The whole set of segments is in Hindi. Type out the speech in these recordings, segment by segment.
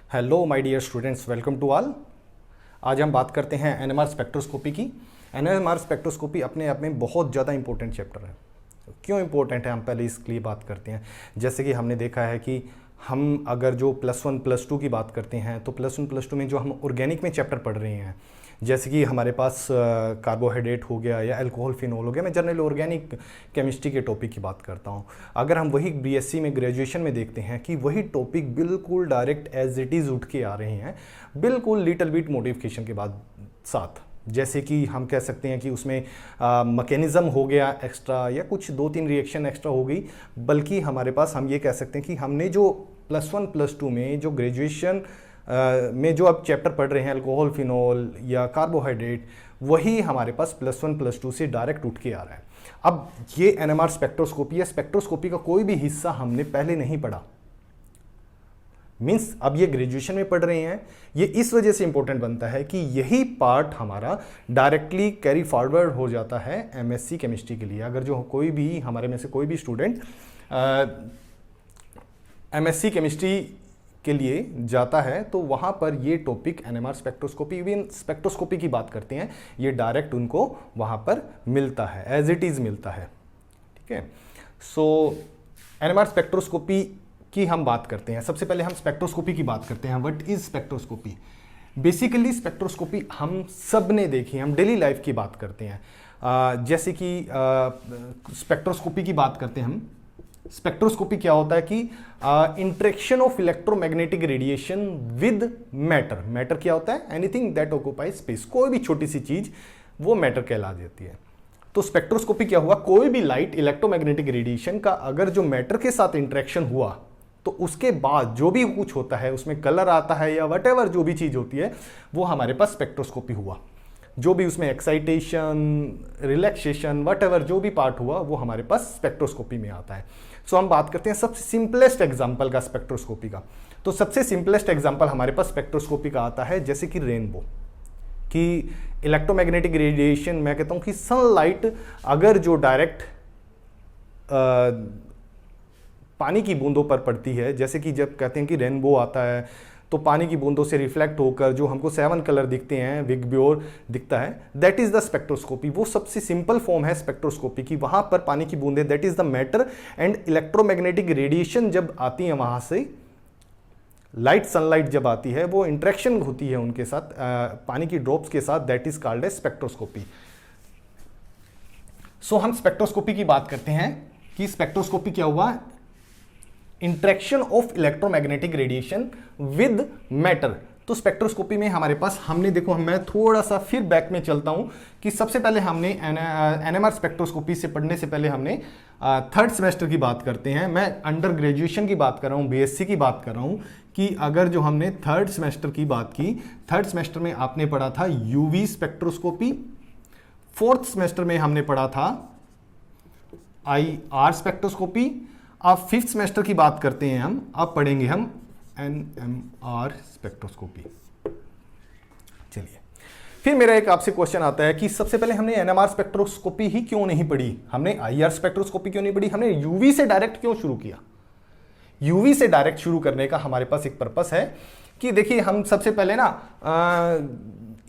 Hello my dear students, welcome to all. आज हम बात करते हैं एनएमआर स्पेक्ट्रोस्कोपी की। एनएमआर स्पेक्ट्रोस्कोपी अपने आप में बहुत ज़्यादा इंपॉर्टेंट चैप्टर है। क्यों इंपॉर्टेंट है, हम पहले इसके लिए बात करते हैं। जैसे कि हमने देखा है कि हम अगर जो +1 +2 की बात करते हैं तो +1 +2 में जो हम ऑर्गेनिक में चैप्टर पढ़ रहे हैं, जैसे कि हमारे पास कार्बोहाइड्रेट हो गया या अल्कोहल फिनॉल हो गया। मैं जनरल ऑर्गेनिक केमिस्ट्री के टॉपिक की बात करता हूँ। अगर हम वही बीएससी में ग्रेजुएशन में देखते हैं कि वही टॉपिक बिल्कुल डायरेक्ट एज इट इज़ उठ के आ रहे हैं, बिल्कुल लिटिल बिट मॉडिफिकेशन के बाद साथ। जैसे कि हम कह सकते हैं कि उसमें मैकेनिज़्म हो गया एक्स्ट्रा या कुछ 2-3 रिएक्शन एक्स्ट्रा हो गई, बल्कि हमारे पास हम ये कह सकते हैं कि हमने जो +1 +2 में जो ग्रेजुएशन में जो अब चैप्टर पढ़ रहे हैं अल्कोहल फिनॉल या कार्बोहाइड्रेट, वही हमारे पास +1 +2 से डायरेक्ट उठ के आ रहा है। अब ये एनएमआर स्पेक्ट्रोस्कोपी है, स्पेक्ट्रोस्कोपी का कोई भी हिस्सा हमने पहले नहीं पढ़ा, मीन्स अब ये ग्रेजुएशन में पढ़ रहे हैं। ये इस वजह से इंपॉर्टेंट बनता है कि यही पार्ट हमारा डायरेक्टली कैरी फॉरवर्ड हो जाता है एमएससी केमिस्ट्री के लिए। अगर जो कोई भी हमारे में से कोई भी स्टूडेंट एमएससी केमिस्ट्री के लिए जाता है तो वहाँ पर ये topic NMR spectroscopy, even spectroscopy की बात करते हैं, ये डायरेक्ट उनको वहाँ पर मिलता है, एज इट इज़ मिलता है। ठीक है, सो एनएमआर स्पेक्ट्रोस्कोपी की हम बात करते हैं। सबसे पहले हम स्पेक्ट्रोस्कोपी की बात करते हैं। What is spectroscopy? Basically spectroscopy हम सब ने देखी है, हम डेली लाइफ की बात करते हैं। जैसे कि स्पेक्ट्रोस्कोपी की बात करते हैं हम। स्पेक्ट्रोस्कोपी क्या होता है कि interaction of electromagnetic radiation with matter. Matter क्या होता है? Anything that occupies space. कोई भी छोटी सी चीज वो मैटर कहला देती है। तो स्पेक्ट्रोस्कोपी क्या हुआ, कोई भी लाइट इलेक्ट्रोमैग्नेटिक रेडिएशन का अगर जो मैटर के साथ इंटरेक्शन हुआ तो उसके बाद जो भी कुछ होता है, उसमें कलर आता है या वटेवर जो भी चीज होती है, वो हमारे पास स्पेक्ट्रोस्कोपी हुआ। जो भी उसमें एक्साइटेशन, रिलैक्सेशन, वटेवर जो भी पार्ट हुआ, वो हमारे पास स्पेक्ट्रोस्कोपी में आता है। सो हम बात करते हैं सबसे सिंपलेस्ट एग्जांपल का स्पेक्ट्रोस्कोपी का। तो सबसे सिंपलेस्ट एग्जांपल हमारे पास स्पेक्ट्रोस्कोपी का आता है जैसे कि रेनबो, कि इलेक्ट्रोमैग्नेटिक रेडिएशन, मैं कहता हूं कि सनलाइट अगर जो डायरेक्ट पानी की बूंदों पर पड़ती है, जैसे कि जब कहते हैं कि रेनबो आता है तो पानी की बूंदों से रिफ्लेक्ट होकर जो हमको 7 कलर दिखते हैं, विगब्योर दिखता है, दैट इज द स्पेक्ट्रोस्कोपी। वो सबसे सिंपल फॉर्म है स्पेक्ट्रोस्कोपी की। वहां पर पानी की बूंदें, that is the matter, and electromagnetic radiation जब आती है वहां से, लाइट सनलाइट जब आती है, वो इंटरेक्शन होती है उनके साथ, पानी की ड्रॉप्स के साथ, that is called a spectroscopy. So हम स्पेक्ट्रोस्कोपी की बात करते हैं कि स्पेक्ट्रोस्कोपी क्या हुआ, interaction of electromagnetic radiation with matter. तो स्पेक्ट्रोस्कोपी में हमारे पास, हमने देखो, मैं थोड़ा सा फिर बैक में चलता हूं कि सबसे पहले हमने एनएमआर स्पेक्ट्रोस्कोपी से पढ़ने से पहले हमने 3rd सेमेस्टर की बात करते हैं। मैं अंडर ग्रेजुएशन की बात कर रहा हूं, बीएससी की बात कर रहा हूं, कि अगर जो हमने 3rd सेमेस्टर की बात की, 3rd सेमेस्टर में आपने पढ़ा था यूवी स्पेक्ट्रोस्कोपी, 4th सेमेस्टर में हमने पढ़ा था IR स्पेक्ट्रोस्कोपी। अब 5th सेमेस्टर की बात करते हैं हम, अब पढ़ेंगे हम NMR स्पेक्ट्रोस्कोपी। चलिए, फिर मेरा एक आपसे क्वेश्चन आता है कि सबसे पहले हमने NMR स्पेक्ट्रोस्कोपी ही क्यों नहीं पढ़ी, हमने IR स्पेक्ट्रोस्कोपी क्यों नहीं पढ़ी, हमने यूवी से डायरेक्ट क्यों शुरू किया? यूवी से डायरेक्ट शुरू करने का हमारे पास एक पर्पस है कि देखिए, हम सबसे पहले ना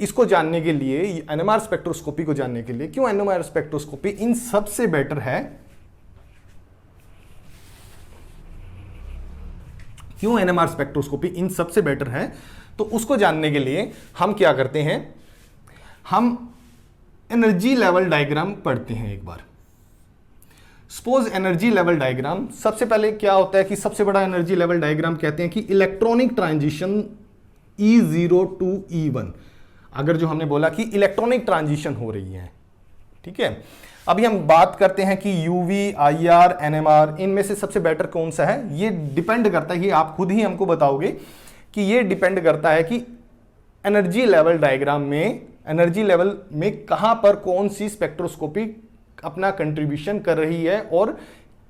इसको जानने के लिए, NMR स्पेक्ट्रोस्कोपी को जानने के लिए, क्यों NMR स्पेक्ट्रोस्कोपी इन सबसे बेटर है, क्यों एनएमआर स्पेक्ट्रोस्कोपी इन सबसे बेटर है, तो उसको जानने के लिए हम क्या करते हैं, हम एनर्जी लेवल डायग्राम पढ़ते हैं एक बार। सपोज एनर्जी लेवल डायग्राम, सबसे पहले क्या होता है कि सबसे बड़ा एनर्जी लेवल डायग्राम कहते हैं कि electronic transition E0 to E1। अगर जो हमने बोला कि इलेक्ट्रॉनिक ट्रांजिशन हो रही है, ठीक है। अभी हम बात करते हैं कि यूवी, IR, NMR, इनमें से सबसे बेटर कौन सा है, ये डिपेंड करता है, ये आप खुद ही हमको बताओगे कि ये डिपेंड करता है कि एनर्जी लेवल डायग्राम में, एनर्जी लेवल में कहां पर कौन सी स्पेक्ट्रोस्कोपी अपना कंट्रीब्यूशन कर रही है और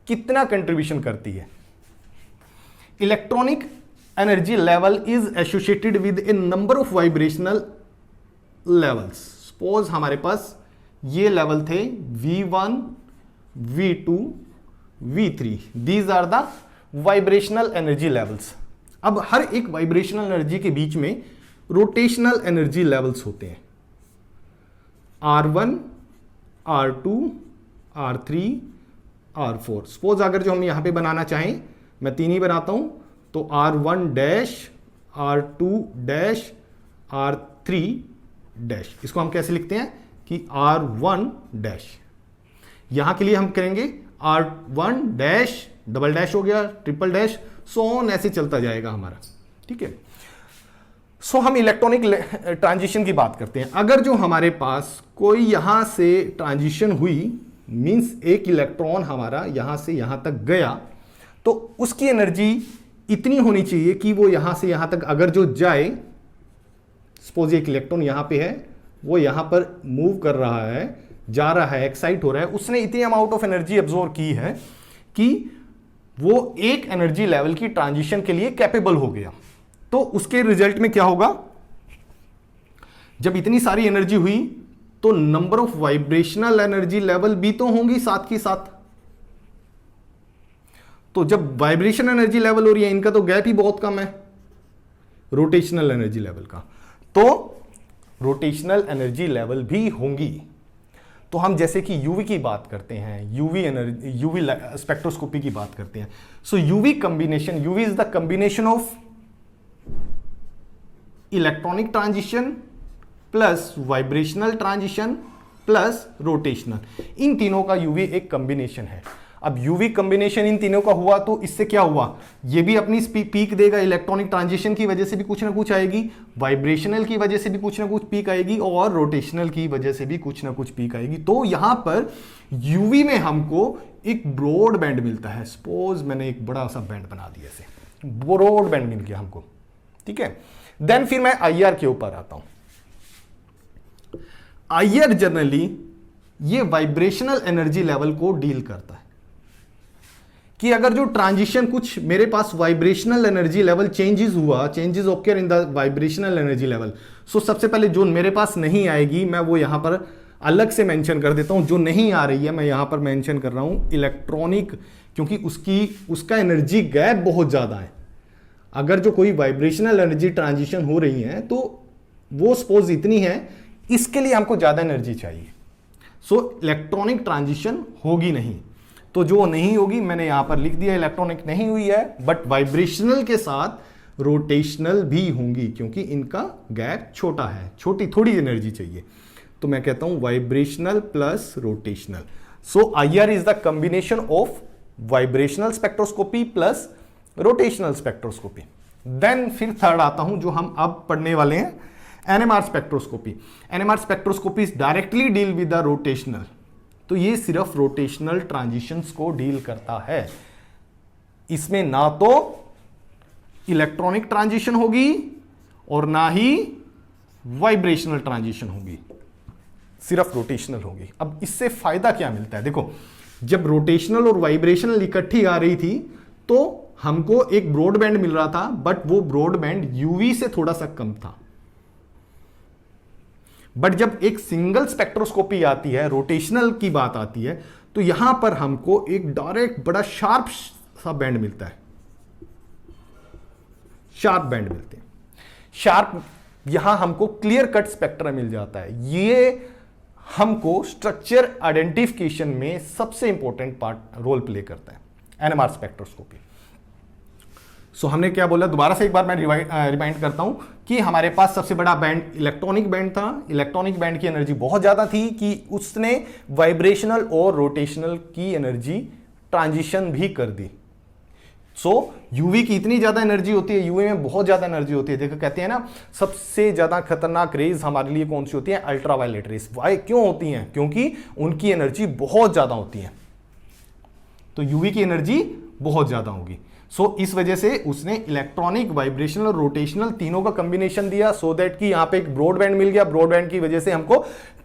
कितना कंट्रीब्यूशन करती है। Electronic energy level is associated with a number of vibrational levels. Suppose हमारे पास ये लेवल थे V1, V2, V3, these are the vibrational energy levels. अब हर एक वाइब्रेशनल एनर्जी के बीच में रोटेशनल एनर्जी लेवल्स होते हैं, R1, R2, R3, R4। Suppose अगर जो हम यहां पे बनाना चाहें, मैं 3 ही बनाता हूं, तो R1 dash, R2 dash, R3 dash. इसको हम कैसे लिखते हैं कि R1 डैश। यहां के लिए हम करेंगे R1 डैश, डबल डैश हो गया, ट्रिपल डैश, सो ऑन, ऐसे चलता जाएगा हमारा, ठीक है। सो हम इलेक्ट्रॉनिक ट्रांजिशन की बात करते हैं। अगर जो हमारे पास कोई यहां से ट्रांजिशन हुई, मींस एक इलेक्ट्रॉन हमारा यहां से यहां तक गया, तो उसकी एनर्जी इतनी होनी चाहिए कि वो यहां से यहां तक अगर जो जाए, सपोज एक इलेक्ट्रॉन यहां पे है, वो यहां पर मूव कर रहा है, जा रहा है, एक्साइट हो रहा है, उसने इतनी अमाउंट ऑफ एनर्जी एब्जॉर्ब की है कि वो एक एनर्जी लेवल की ट्रांजिशन के लिए कैपेबल हो गया। तो उसके रिजल्ट में क्या होगा, जब इतनी सारी एनर्जी हुई तो number of vibrational energy level भी तो होंगी साथ के साथ। तो जब वाइब्रेशन एनर्जी लेवल हो रही है, इनका तो गैप ही बहुत कम है रोटेशनल एनर्जी लेवल का, तो रोटेशनल एनर्जी लेवल भी होंगी। तो हम जैसे कि यूवी की बात करते हैं, यूवी स्पेक्ट्रोस्कोपी की बात करते हैं। So UV combination, UV is the combination of electronic transition plus vibrational transition plus rotational, इन तीनों का यूवी एक कॉम्बिनेशन है। अब यूवी कॉम्बिनेशन इन तीनों का हुआ तो इससे क्या हुआ, ये भी अपनी पीक देगा, इलेक्ट्रॉनिक ट्रांजिशन की वजह से भी कुछ ना कुछ आएगी, वाइब्रेशनल की वजह से भी कुछ ना कुछ पीक आएगी, और रोटेशनल की वजह से भी कुछ ना कुछ पीक आएगी। तो यहां पर यूवी में हमको एक ब्रॉड बैंड मिलता है। सपोज मैंने एक बड़ा सा बैंड बना दिया, ऐसे ब्रॉड बैंड मिल गया हमको, ठीक है। देन फिर मैं आईआर के ऊपर आता हूं। आईआर जनरली ये वाइब्रेशनल एनर्जी लेवल को डील करता है कि अगर जो ट्रांजिशन कुछ मेरे पास vibrational energy level changes occur in the vibrational energy level. So सबसे पहले जो मेरे पास नहीं आएगी मैं वो यहां पर अलग से मेंशन कर देता हूं। जो नहीं आ रही है मैं यहां पर मेंशन कर रहा हूं इलेक्ट्रॉनिक, क्योंकि उसका एनर्जी गैप बहुत ज्यादा है। अगर जो कोई वाइब्रेशनल एनर्जी ट्रांजिशन हो रही है तो वो सपोज इतनी है, इसके लिए हमको ज्यादा एनर्जी चाहिए। सो इलेक्ट्रॉनिक ट्रांजिशन होगी नहीं, तो जो नहीं होगी मैंने यहां पर लिख दिया इलेक्ट्रॉनिक नहीं हुई है, बट वाइब्रेशनल के साथ रोटेशनल भी होंगी क्योंकि इनका गैप छोटा है, छोटी थोड़ी एनर्जी चाहिए। तो मैं कहता हूं vibrational plus rotational. So IR is the combination of vibrational spectroscopy plus rotational spectroscopy. Then फिर थर्ड आता हूं जो हम अब पढ़ने वाले हैं, NMR spectroscopy. NMR spectroscopy is directly deal with the rotational. तो ये सिर्फ रोटेशनल ट्रांजिशंस को डील करता है। इसमें ना तो इलेक्ट्रॉनिक ट्रांजिशन होगी और ना ही वाइब्रेशनल ट्रांजिशन होगी, सिर्फ रोटेशनल होगी। अब इससे फायदा क्या मिलता है, देखो जब रोटेशनल और वाइब्रेशनल इकट्ठी आ रही थी तो हमको एक ब्रॉडबैंड मिल रहा था, बट वो ब्रॉडबैंड यूवी से थोड़ा सा कम था। बट जब एक सिंगल स्पेक्ट्रोस्कोपी आती है, रोटेशनल की बात आती है, तो यहां पर हमको एक डायरेक्ट बड़ा शार्प सा बैंड मिलता है, शार्प बैंड मिलते हैं। शार्प, यहां हमको क्लियर कट स्पेक्ट्रम मिल जाता है। ये हमको स्ट्रक्चर आइडेंटिफिकेशन में सबसे इंपॉर्टेंट पार्ट रोल प्ले करता है, एनएमआर स्पेक्ट्रोस्कोपी। सो हमने क्या बोला, दोबारा से एक बार मैं रिमाइंड करता हूं कि हमारे पास सबसे बड़ा बैंड इलेक्ट्रॉनिक बैंड था। इलेक्ट्रॉनिक बैंड की एनर्जी बहुत ज्यादा थी कि उसने वाइब्रेशनल और रोटेशनल की एनर्जी ट्रांजिशन भी कर दी। सो यूवी की इतनी ज्यादा एनर्जी होती है, यूवी में बहुत ज्यादा एनर्जी होती है। देखो कहते हैं ना सबसे ज्यादा खतरनाक रेज हमारे लिए कौन सी होती है, अल्ट्रावायलेट रेज। वाई क्यों होती हैं, क्योंकि उनकी एनर्जी बहुत ज्यादा होती है। तो यूवी की एनर्जी बहुत ज्यादा होगी। सो इस वजह से उसने इलेक्ट्रॉनिक, वाइब्रेशनल और रोटेशनल तीनों का कॉम्बिनेशन दिया, सो दैट कि यहां पे एक ब्रॉडबैंड मिल गया। ब्रॉडबैंड की वजह से हमको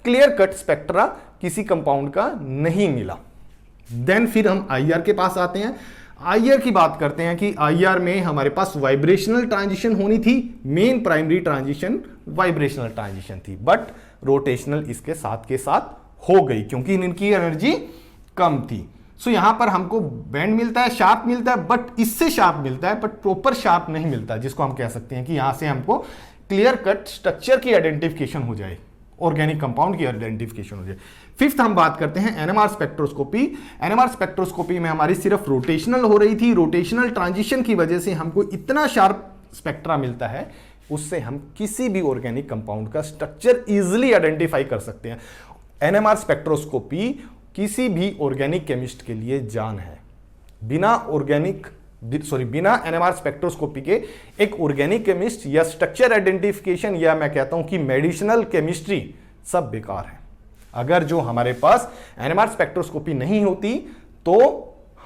क्लियर कट स्पेक्ट्रा किसी कंपाउंड का नहीं मिला। देन फिर हम आईआर के पास आते हैं। आईआर की बात करते हैं कि आईआर में हमारे पास वाइब्रेशनल ट्रांजिशन होनी थी, main primary transition vibrational transition थी, बट रोटेशनल इसके साथ के साथ हो गई क्योंकि इनकी एनर्जी कम थी। सो यहां पर हमको बैंड मिलता है, शार्प मिलता है, बट इससे शार्प मिलता है, बट प्रॉपर शार्प नहीं मिलता, जिसको हम कह सकते हैं कि यहां से हमको क्लियर कट स्ट्रक्चर की आइडेंटिफिकेशन हो जाए, ऑर्गेनिक कंपाउंड की आइडेंटिफिकेशन हो जाए। फिफ्थ हम बात करते हैं एनएमआर स्पेक्ट्रोस्कोपी। एनएमआर स्पेक्ट्रोस्कोपी में हमारी सिर्फ रोटेशनल हो रही थी, रोटेशनल ट्रांजिशन की वजह से हमको इतना शार्प स्पेक्ट्रा मिलता है, उससे हम किसी भी ऑर्गेनिक कंपाउंड का स्ट्रक्चर इजीली आइडेंटिफाई कर सकते हैं। एनएमआर स्पेक्ट्रोस्कोपी किसी भी ऑर्गेनिक केमिस्ट के लिए जान है। बिना एनएमआर स्पेक्ट्रोस्कोपी के एक ऑर्गेनिक केमिस्ट या स्ट्रक्चर आइडेंटिफिकेशन या मैं कहता हूं कि मेडिसिनल केमिस्ट्री सब बेकार है। अगर जो हमारे पास एनएमआर स्पेक्ट्रोस्कोपी नहीं होती तो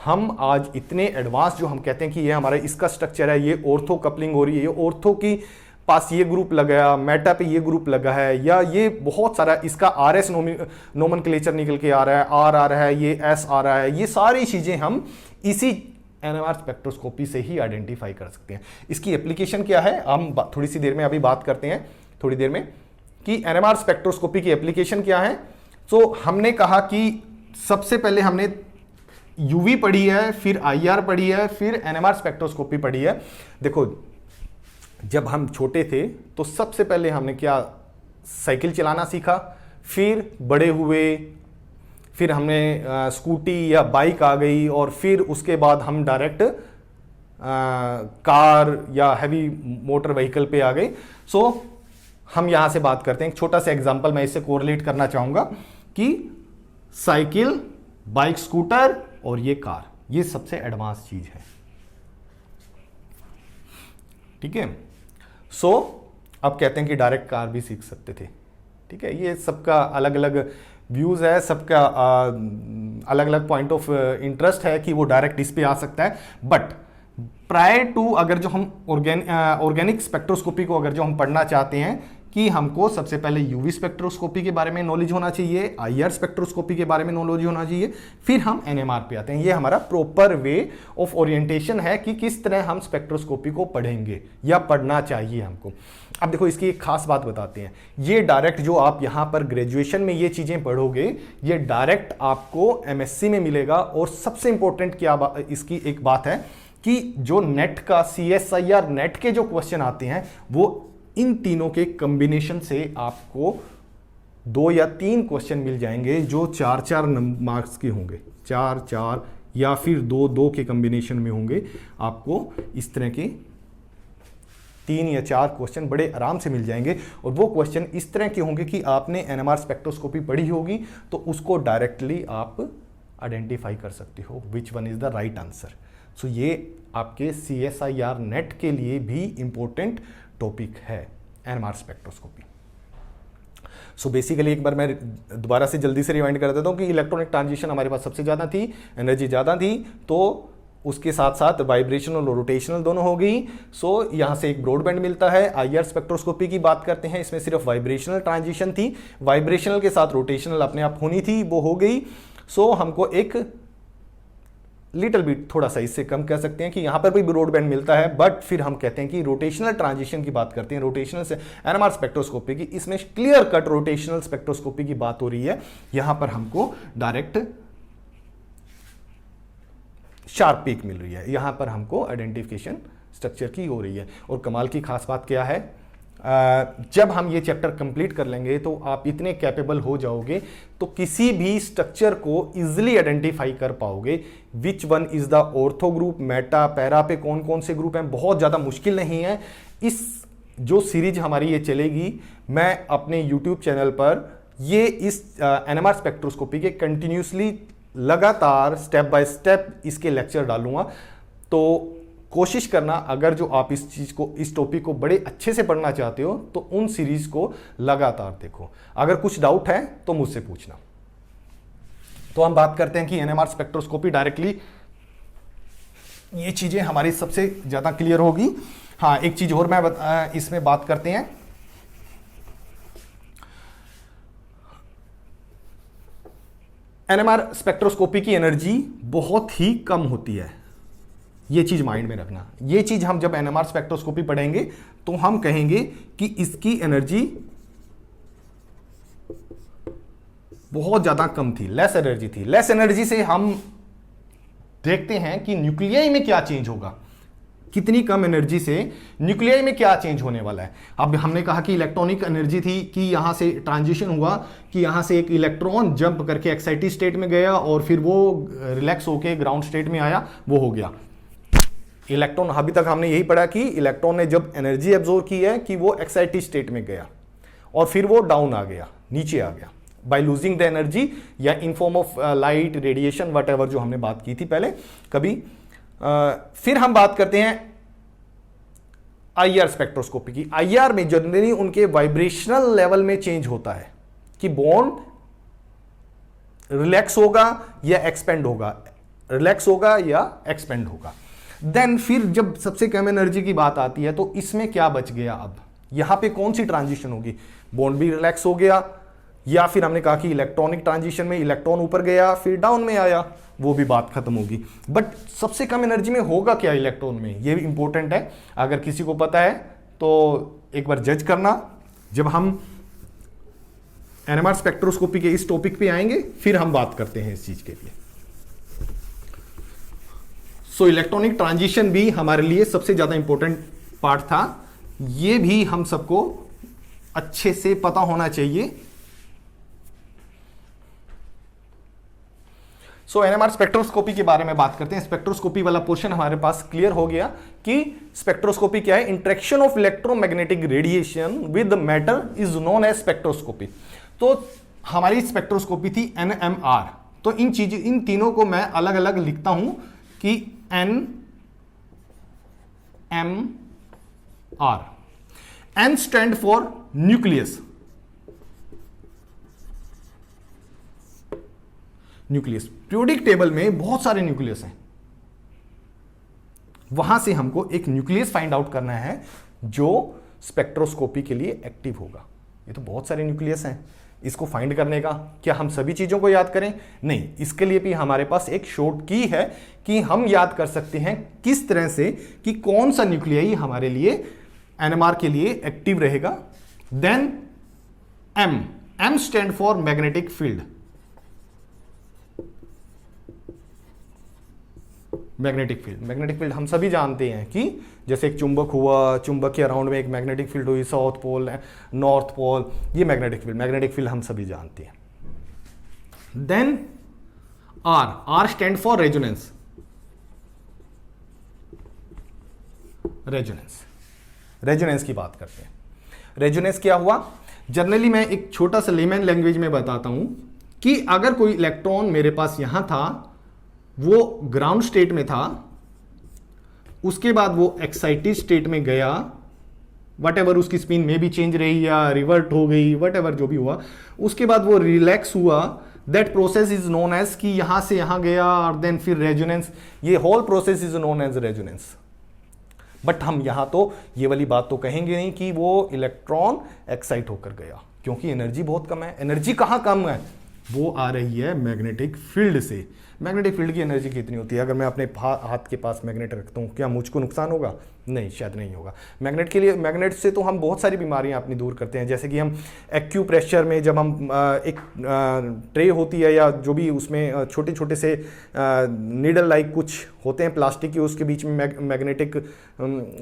हम आज इतने एडवांस जो हम कहते हैं कि ये हमारा इसका स्ट्रक्चर है, ये ऑर्थो कपलिंग हो रही है, ये ऑर्थो की पास ये ग्रुप लगा, मेटा पे ये ग्रुप लगा है, या ये बहुत सारा इसका आरएस नोमेनक्लेचर निकल के आ रहा है, आर आ रहा है, ये एस आ रहा है, ये सारी चीजें हम इसी एनएमआर स्पेक्ट्रोस्कोपी से ही आइडेंटिफाई कर सकते हैं। इसकी एप्लीकेशन क्या है हम थोड़ी सी देर में अभी बात करते हैं, थोड़ी देर में, कि एनएमआर स्पेक्ट्रोस्कोपी की एप्लीकेशन क्या है। तो हमने कहा कि सबसे पहले हमने यूवी पढ़ी है, फिर आईआर पढ़ी है, फिर एनएमआर स्पेक्ट्रोस्कोपी पढ़ी है। देखो जब हम छोटे थे तो सबसे पहले हमने क्या, साइकिल चलाना सीखा, फिर बड़े हुए फिर हमने स्कूटी या बाइक आ गई, और फिर उसके बाद हम डायरेक्ट कार या हैवी मोटर व्हीकल पे आ गए। सो हम यहां से बात करते हैं, एक छोटा सा एग्जांपल मैं इससे कोरिलेट करना चाहूंगा कि साइकिल, बाइक, स्कूटर और ये कार, ये सबसे एडवांस चीज है, ठीक है। सो अब कहते हैं कि डायरेक्ट कार भी सीख सकते थे, ठीक है। ये सबका अलग अलग व्यूज है, सबका अलग अलग पॉइंट ऑफ इंटरेस्ट है कि वो डायरेक्ट इस पे आ सकता है। बट प्रायर टू अगर जो हम ऑर्गेनिक स्पेक्ट्रोस्कोपी को अगर जो हम पढ़ना चाहते हैं कि हमको सबसे पहले यूवी स्पेक्ट्रोस्कोपी के बारे में नॉलेज होना चाहिए, आईआर स्पेक्ट्रोस्कोपी के बारे में नॉलेज होना चाहिए, फिर हम एनएमआर पे आते हैं। ये हमारा प्रॉपर वे ऑफ ओरिएंटेशन है कि किस तरह हम स्पेक्ट्रोस्कोपी को पढ़ेंगे या पढ़ना चाहिए हमको। अब देखो इसकी एक खास बात बताते हैं, ये डायरेक्ट जो आप यहां पर ग्रेजुएशन में ये चीजें पढ़ोगे, ये डायरेक्ट आपको एमएससी में मिलेगा। और सबसे इंपॉर्टेंट क्या इसकी एक बात है कि जो नेट का CSIR नेट के जो क्वेश्चन आते हैं वो इन तीनों के कॉम्बिनेशन से आपको 2 या 3 क्वेश्चन मिल जाएंगे जो 4-4 मार्क्स के होंगे, 4-4 या फिर 2-2 के कॉम्बिनेशन में होंगे। आपको इस तरह के 3 या 4 क्वेश्चन बड़े आराम से मिल जाएंगे, और वो क्वेश्चन इस तरह के होंगे कि आपने एनएमआर स्पेक्ट्रोस्कोपी पढ़ी होगी तो उसको डायरेक्टली आप आइडेंटिफाई कर सकते हो which one is the right answer. So ये आपके CSIR नेट के लिए भी इंपॉर्टेंट टॉपिक है एनएमआर स्पेक्ट्रोस्कोपी। सो बेसिकली एक बार मैं दोबारा से जल्दी से रिवाइंड कर देता हूं कि इलेक्ट्रॉनिक ट्रांजिशन हमारे पास सबसे ज़्यादा थी, एनर्जी ज़्यादा थी, तो उसके साथ साथ वाइब्रेशनल और रोटेशनल दोनों हो गई। सो यहाँ से एक ब्रॉडबैंड मिलता है। आईआर स्पेक्ट्रोस्कोपी की बात करते हैं, इसमें सिर्फ वाइब्रेशनल ट्रांजिशन थी, वाइब्रेशनल के साथ रोटेशनल अपने आप होनी थी, वो हो गई। सो हमको एक लिटिल बिट थोड़ा सा इससे कम कह सकते हैं कि यहां पर भी ब्रॉडबैंड मिलता है, बट फिर हम कहते हैं कि रोटेशनल ट्रांजिशन की बात करते हैं, रोटेशनल से एनएमआर स्पेक्ट्रोस्कोपी की, इसमें क्लियर कट रोटेशनल स्पेक्ट्रोस्कोपी की बात हो रही है। यहां पर हमको डायरेक्ट शार्प पीक मिल रही है, यहां पर हमको आइडेंटिफिकेशन स्ट्रक्चर की हो रही है। और कमाल की खास बात क्या है, जब हम ये चैप्टर कंप्लीट कर लेंगे तो आप इतने कैपेबल हो जाओगे तो किसी भी स्ट्रक्चर को इजीली आइडेंटिफाई कर पाओगे, विच one is the ortho group, Meta, para पे कौन कौन से ग्रुप हैं। बहुत ज़्यादा मुश्किल नहीं है। इस जो सीरीज हमारी ये चलेगी, मैं अपने यूट्यूब चैनल पर ये इस एनएमआर स्पेक्ट्रोस्कोपी के कंटिन्यूसली लगातार स्टेप बाय स्टेप इसके लेक्चर डालूंगा। तो कोशिश करना, अगर जो आप इस चीज को, इस टॉपिक को बड़े अच्छे से पढ़ना चाहते हो तो उन सीरीज को लगातार देखो। अगर कुछ डाउट है तो मुझसे पूछना। तो हम बात करते हैं कि एनएमआर स्पेक्ट्रोस्कोपी डायरेक्टली, ये चीजें हमारी सबसे ज्यादा क्लियर होगी। हाँ, एक चीज और मैं इसमें बात करते हैं, एनएमआर स्पेक्ट्रोस्कोपी की एनर्जी बहुत ही कम होती है, ये चीज माइंड में रखना। ये चीज हम जब एनएमआर स्पेक्ट्रोस्कोपी पढ़ेंगे तो हम कहेंगे कि इसकी एनर्जी बहुत ज्यादा कम थी, लेस एनर्जी थी। लेस एनर्जी से हम देखते हैं कि न्यूक्लियाई में क्या चेंज होगा, कितनी कम एनर्जी से न्यूक्लियाई में क्या चेंज होने वाला है। अब हमने कहा कि इलेक्ट्रॉनिक एनर्जी थी कि यहां से ट्रांजिशन हुआ कि यहां से एक इलेक्ट्रॉन जंप करके एक्साइटेड स्टेट में गया और फिर वो रिलैक्स होके ग्राउंड स्टेट में आया, वो हो गया इलेक्ट्रॉन। अभी तक हमने यही पढ़ा कि इलेक्ट्रॉन ने जब एनर्जी एब्जॉर्ब की है कि वो एक्साइटेड स्टेट में गया और फिर वो डाउन आ गया, नीचे आ गया बाय लूजिंग द एनर्जी या in form of light, radiation, what जो हमने बात की थी पहले कभी। फिर हम बात करते हैं आईआर स्पेक्ट्रोस्कोपी की। आईआर में जनरली उनके वाइब्रेशनल लेवल में चेंज होता है कि बॉन्ड रिलैक्स होगा या एक्सपेंड होगा, रिलैक्स होगा या एक्सपेंड होगा। देन फिर जब सबसे कम एनर्जी की बात आती है तो इसमें क्या बच गया, अब यहां पे कौन सी ट्रांजिशन होगी, बॉन्ड भी रिलैक्स हो गया या फिर हमने कहा कि इलेक्ट्रॉनिक ट्रांजिशन में इलेक्ट्रॉन ऊपर गया फिर डाउन में आया, वो भी बात खत्म होगी। बट सबसे कम एनर्जी में होगा क्या इलेक्ट्रॉन में, ये भी इंपॉर्टेंट है। अगर किसी को पता है तो एक बार जज करना। जब हम एनएमआर स्पेक्ट्रोस्कोपी के इस टॉपिक पे आएंगे फिर हम बात करते हैं इस चीज के लिए। सो इलेक्ट्रॉनिक ट्रांजिशन भी हमारे लिए सबसे ज्यादा इंपॉर्टेंट पार्ट था, ये भी हम सबको अच्छे से पता होना चाहिए। सो एनएमआर स्पेक्ट्रोस्कोपी के बारे में बात करते हैं। स्पेक्ट्रोस्कोपी वाला पोर्शन हमारे पास क्लियर हो गया कि स्पेक्ट्रोस्कोपी क्या है। Interaction of electromagnetic radiation with matter is known as spectroscopy. तो हमारी स्पेक्ट्रोस्कोपी थी एनएमआर। तो इन तीनों को मैं अलग अलग लिखता हूं कि NMR. N stand for nucleus, nucleus periodic table में बहुत सारे न्यूक्लियस हैं, वहां से हमको एक न्यूक्लियस फाइंड आउट करना है जो स्पेक्ट्रोस्कोपी के लिए एक्टिव होगा। ये तो बहुत सारे न्यूक्लियस हैं, इसको फाइंड करने का क्या हम सभी चीजों को याद करें? नहीं, इसके लिए भी हमारे पास एक शॉर्ट की है कि हम याद कर सकते हैं किस तरह से कि कौन सा न्यूक्लियाई हमारे लिए एनएमआर के लिए एक्टिव रहेगा। Then M stand for magnetic field. Magnetic field हम सभी जानते हैं कि जैसे एक चुंबक हुआ, चुंबक के अराउंड में एक मैग्नेटिक फील्ड हुई, साउथ पोल, नॉर्थ पोल, ये मैग्नेटिक फील्ड हम सभी जानते हैं। Then R stand for resonance. Resonance की बात करते हैं। रेजोनेंस क्या हुआ? जनरली मैं एक छोटा सा लेमन लैंग्वेज में बताता हूं कि अगर कोई इलेक्ट्रॉन मेरे पास यहां था, वो ग्राउंड स्टेट में था, उसके बाद वो एक्साइटेड स्टेट में गया, वट एवर उसकी स्पिन में भी चेंज रही या रिवर्ट हो गई, वट एवर जो भी हुआ, उसके बाद वो रिलैक्स हुआ, that process is known as कि यहां से यहां गया और देन फिर रेजोनेंस, ये whole process is known as resonance. But हम यहां तो ये वाली बात तो कहेंगे नहीं कि वो इलेक्ट्रॉन एक्साइट होकर गया, क्योंकि एनर्जी बहुत कम है। एनर्जी कहां कम है? वो आ रही है मैग्नेटिक फील्ड से। मैग्नेटिक फील्ड की एनर्जी कितनी होती है? अगर मैं अपने हाथ के पास मैग्नेट रखता हूँ, क्या मुझको नुकसान होगा? नहीं, शायद नहीं होगा। मैग्नेट से तो हम बहुत सारी बीमारियां अपनी दूर करते हैं। जैसे कि हम एक्यूप्रेशर में जब हम एक ट्रे होती है या जो भी उसमें छोटे छोटे से नीडल लाइक कुछ होते हैं प्लास्टिक के, उसके बीच में मैग्नेटिक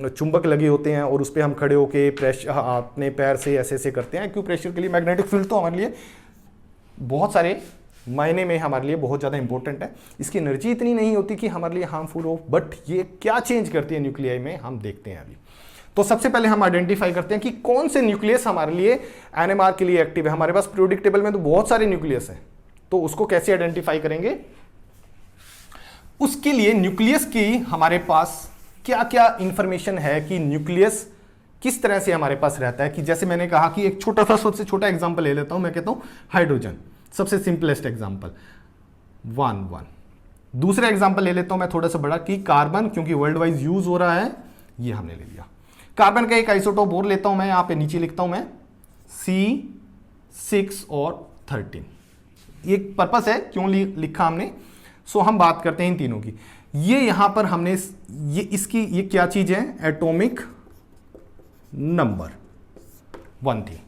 चुंबक लगे होते हैं और उस पर हम खड़े होके अपने पैर से ऐसे ऐसे करते हैं। एक्यूप्रेशर के लिए मैग्नेटिक फील्ड तो हमारे लिए बहुत सारे मायने में हमारे लिए बहुत ज़्यादा इंपॉर्टेंट है। इसकी एनर्जी इतनी नहीं होती कि हमारे लिए हार्मफुल हो, बट ये क्या चेंज करती है न्यूक्लियाई में, हम देखते हैं अभी। तो सबसे पहले हम आइडेंटिफाई करते हैं कि कौन से न्यूक्लियस हमारे लिए एनएमआर के लिए एक्टिव है। हमारे पास पीरियोडिक टेबल में तो बहुत सारे न्यूक्लियस हैं, तो उसको कैसे आइडेंटिफाई करेंगे? उसके लिए न्यूक्लियस की हमारे पास क्या क्या इंफॉर्मेशन है कि न्यूक्लियस किस तरह से हमारे पास रहता है। कि जैसे मैंने कहा कि एक छोटा सा सबसे छोटा एग्जांपल ले लेता हूं, मैं कहता हूं हाइड्रोजन, सबसे सिंपलेस्ट एग्जांपल 1 दूसरा एग्जांपल ले लेता हूं मैं थोड़ा सा बड़ा कि कार्बन, क्योंकि वर्ल्ड वाइज यूज हो रहा है, ये हमने ले लिया। कार्बन का एक आइसोटोप और लेता हूं मैं, यहां पे नीचे लिखता हूं मैं C6 और 13। ये पर्पस है क्यों लिखा हमने। सो हम बात करते हैं इन तीनों की। ये यहां पर हमने ये क्या चीज है? एटॉमिक नंबर 1 थी।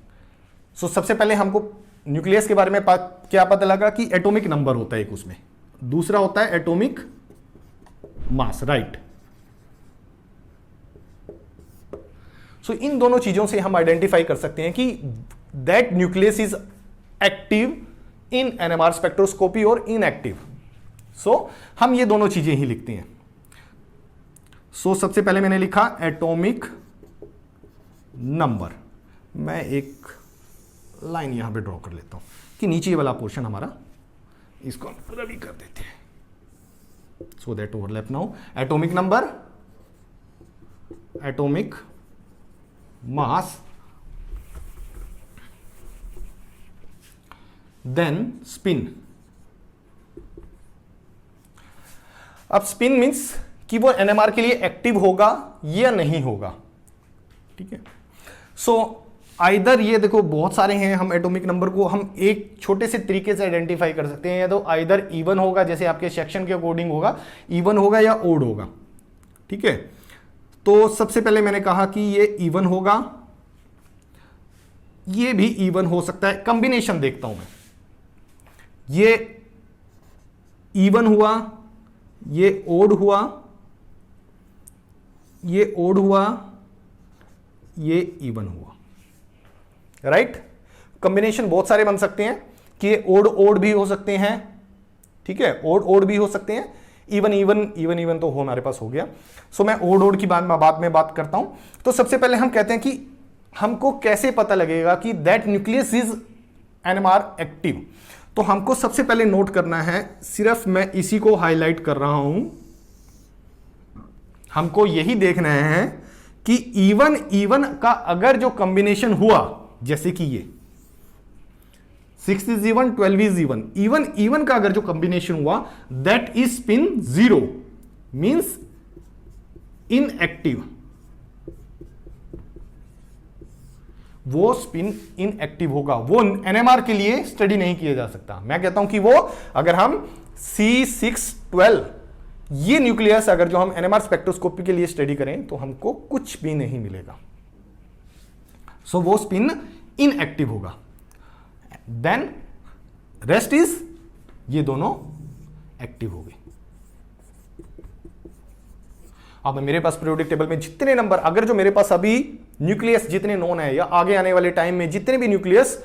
सो सबसे पहले हमको न्यूक्लियस के बारे में क्या पता लगा कि एटॉमिक नंबर होता है एक उसमें, दूसरा होता है एटॉमिक मास, राइट। सो इन दोनों चीजों से हम आइडेंटिफाई कर सकते हैं कि that nucleus is active in NMR spectroscopy और इनएक्टिव। सो हम ये दोनों चीजें ही लिखते हैं। सो सबसे पहले मैंने लिखा एटॉमिक नंबर। मैं एक लाइन यहां पे ड्रॉ कर लेता हूं कि नीचे वाला पोर्शन हमारा, इसको हम पूरा भी कर देते हैं so that overlap now. Atomic number, atomic mass, then spin. अब स्पिन मीन्स कि वो एनएमआर के लिए एक्टिव होगा या नहीं होगा, ठीक है। सो आइदर ये देखो बहुत सारे हैं, हम एटॉमिक नंबर को हम एक छोटे से तरीके से आइडेंटिफाई कर सकते हैं, या तो आइदर इवन होगा, जैसे आपके सेक्शन के अकॉर्डिंग होगा, इवन होगा या ओड होगा, ठीक है। तो सबसे पहले मैंने कहा कि ये इवन होगा, ये भी इवन हो सकता है, कॉम्बिनेशन देखता हूं मैं, ये इवन हुआ, ये ओड हुआ, ये ओड हुआ, ये इवन हुआ, राइट। कॉम्बिनेशन बहुत सारे बन सकते हैं कि ओड ओड भी हो सकते हैं, ठीक है, ओड ओड भी हो सकते हैं, इवन इवन इवन इवन तो हमारे पास हो गया। सो मैं ओड ओड की बाद में बात करता हूं। तो सबसे पहले हम कहते हैं कि हमको कैसे पता लगेगा कि that nucleus is NMR active. तो हमको सबसे पहले नोट करना है, सिर्फ मैं इसी को हाईलाइट कर रहा हूं, हमको यही देखना है कि इवन इवन का अगर जो कॉम्बिनेशन हुआ, जैसे कि ये 6 is even, 12 is even, even even का अगर जो कॉम्बिनेशन हुआ, that is spin 0 means inactive, वो स्पिन इनएक्टिव होगा, वो एनएमआर के लिए स्टडी नहीं किया जा सकता। मैं कहता हूं कि वो अगर हम C612 ये न्यूक्लियस अगर जो हम एनएमआर स्पेक्ट्रोस्कोपी के लिए स्टडी करें तो हमको कुछ भी नहीं मिलेगा। सो वो स्पिन इनएक्टिव होगा। देन रेस्ट इज, ये दोनों एक्टिव हो गए। अब मेरे पास पीरियोडिक टेबल में जितने नंबर, अगर जो मेरे पास अभी न्यूक्लियस जितने नोन है, या आगे आने वाले टाइम में जितने भी न्यूक्लियस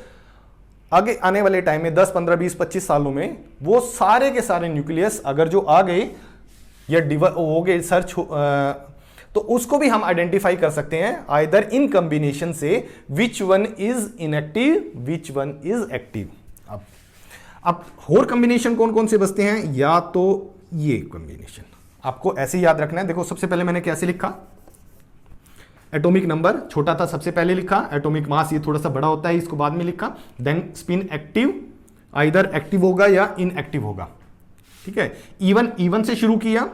आगे आने वाले टाइम में 10, 15, 20, 25 सालों में, वो सारे के सारे न्यूक्लियस अगर जो आ गए या हो गए सर्च तो उसको भी हम आइडेंटिफाई कर सकते हैं आइदर इन कॉम्बिनेशन से, विच one is inactive, which one is active. अब और कॉम्बिनेशन कौन कौन से बचते हैं, या तो ये कॉम्बिनेशन आपको ऐसे याद रखना है। देखो सबसे पहले मैंने कैसे लिखा, एटॉमिक नंबर छोटा था सबसे पहले लिखा, एटॉमिक मास ये थोड़ा सा बड़ा होता है, इसको बाद में लिखा, then spin active, either active होगा या इनएक्टिव होगा, ठीक है। इवन इवन से शुरू किया,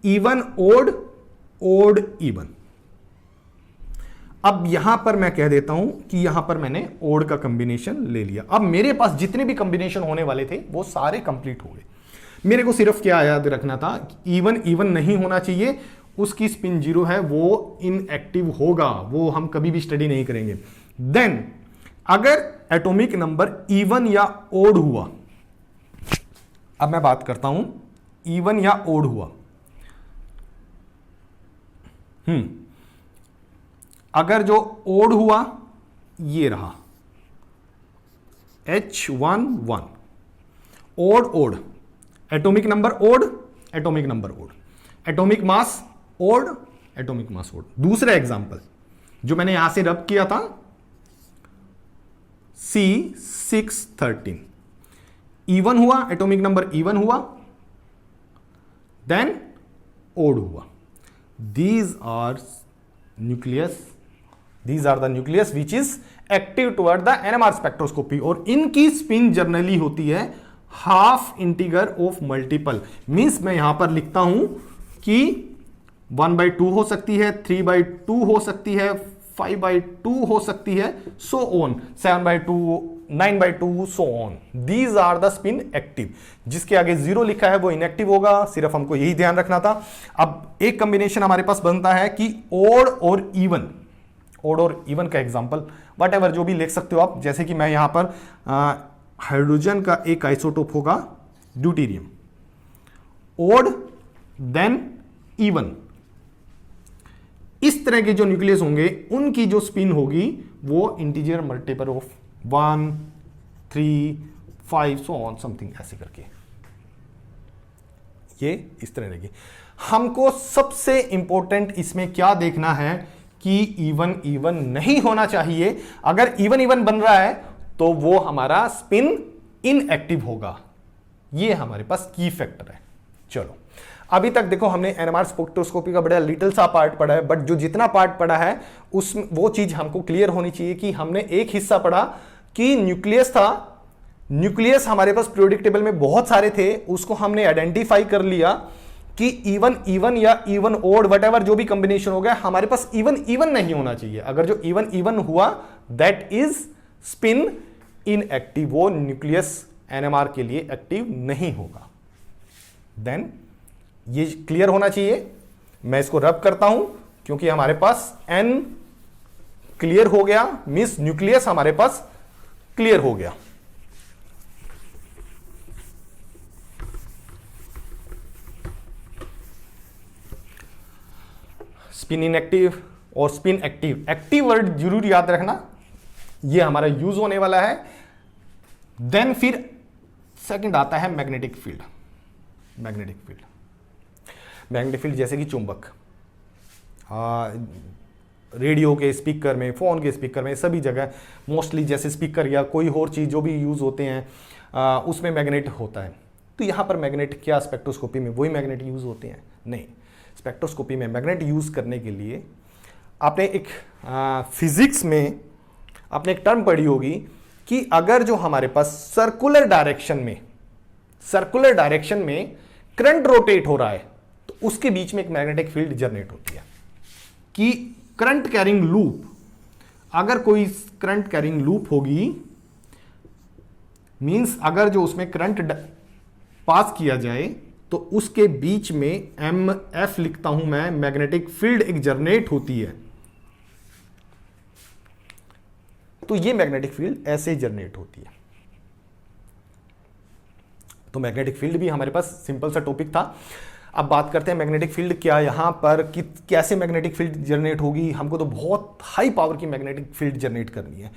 इवन ओड, ओड इवन। अब यहां पर मैं कह देता हूं कि यहां पर मैंने ओड का कॉम्बिनेशन ले लिया। अब मेरे पास जितने भी कॉम्बिनेशन होने वाले थे वो सारे कंप्लीट हो गए। मेरे को सिर्फ क्या याद रखना था, इवन इवन नहीं होना चाहिए, उसकी स्पिन 0 है, वो इनएक्टिव होगा, वो हम कभी भी स्टडी नहीं करेंगे। देन अगर एटॉमिक नंबर इवन या ओड हुआ, अब मैं बात करता हूं इवन या ओड हुआ, अगर जो ओड हुआ ये रहा H11, odd odd, atomic number odd, atomic number odd, atomic mass odd, atomic mass odd. दूसरा एग्जांपल जो मैंने यहां से रब किया था, C613, इवन हुआ, एटॉमिक नंबर इवन हुआ, देन ओड हुआ। These are the nucleus which is active toward the NMR spectroscopy, और इनकी स्पिन जनरली होती है half integer of multiple. Means मैं यहां पर लिखता हूं कि 1/2 हो सकती है, 3/2 हो सकती है, 5/2 हो सकती है, so on, 7/2, 9/2, so on. These are the spin active. जिसके आगे 0 लिखा है वो इनएक्टिव होगा, सिर्फ हमको यही ध्यान रखना था। अब एक कॉम्बिनेशन हमारे पास बनता है कि ओड और इवन, ओड और इवन का एग्जांपल वट एवर जो भी लिख सकते हो आप, जैसे कि मैं यहां पर हाइड्रोजन का एक आइसोटोप होगा ड्यूटेरियम, ओड, देन इवन, इस तरह के जो न्यूक्लियस होंगे उनकी जो स्पिन होगी वो integer multiple of 1, 3, 5 so on something ऐसे करके ये इस तरह रहेगी। हमको सबसे इंपॉर्टेंट इसमें क्या देखना है कि इवन इवन नहीं होना चाहिए। अगर इवन इवन बन रहा है तो वो हमारा स्पिन इनएक्टिव होगा। ये हमारे पास की फैक्टर है। चलो अभी तक देखो हमने एनएमआर स्पेक्ट्रोस्कोपी का बड़ा लिटिल सा पार्ट पढ़ा है, बट जो जितना पार्ट पढ़ा है उस वो चीज हमको क्लियर होनी चाहिए कि हमने एक हिस्सा पढ़ा कि न्यूक्लियस था, न्यूक्लियस हमारे पास पीरियोडिक टेबल में बहुत सारे थे, उसको हमने आइडेंटिफाई कर लिया कि इवन इवन या इवन ओड वट जो भी कॉम्बिनेशन हो गया, हमारे पास इवन इवन नहीं होना चाहिए। अगर जो इवन इवन हुआ दैट इज स्पिन इनएक्टिव, वो न्यूक्लियस एनएमआर के लिए एक्टिव नहीं होगा। देन ये क्लियर होना चाहिए। मैं इसको रब करता हूं क्योंकि हमारे पास एन क्लियर हो गया, मींस न्यूक्लियस हमारे पास क्लियर हो गया। स्पिन इनएक्टिव और स्पिन एक्टिव, एक्टिव वर्ड जरूर याद रखना, ये हमारा यूज होने वाला है। देन फिर सेकंड आता है magnetic field. Magnetic field, magnetic field जैसे कि चुंबक, रेडियो के स्पीकर में, फोन के स्पीकर में, सभी जगह मोस्टली जैसे स्पीकर या कोई और चीज जो भी यूज होते हैं उसमें मैग्नेट होता है। तो यहां पर मैग्नेट क्या स्पेक्ट्रोस्कोपी में वही मैग्नेट यूज होते हैं? नहीं, स्पेक्ट्रोस्कोपी में मैग्नेट यूज करने के लिए आपने एक फिजिक्स में आपने एक टर्म पढ़ी होगी कि अगर जो हमारे पास सर्कुलर डायरेक्शन में करंट रोटेट हो रहा है तो उसके बीच में एक मैग्नेटिक फील्ड जनरेट होती है। कि करंट कैरिंग लूप, अगर कोई करंट कैरिंग लूप होगी, मींस अगर जो उसमें करंट पास किया जाए तो उसके बीच में एम एफ लिखता हूं मैं, मैग्नेटिक फील्ड एक जनरेट होती है। तो ये मैग्नेटिक फील्ड ऐसे जनरेट होती है। तो मैग्नेटिक फील्ड भी हमारे पास सिंपल सा टॉपिक था। अब बात करते हैं मैग्नेटिक फील्ड क्या यहां पर कैसे मैग्नेटिक फील्ड जनरेट होगी। हमको तो बहुत हाई पावर की मैग्नेटिक फील्ड जनरेट करनी है।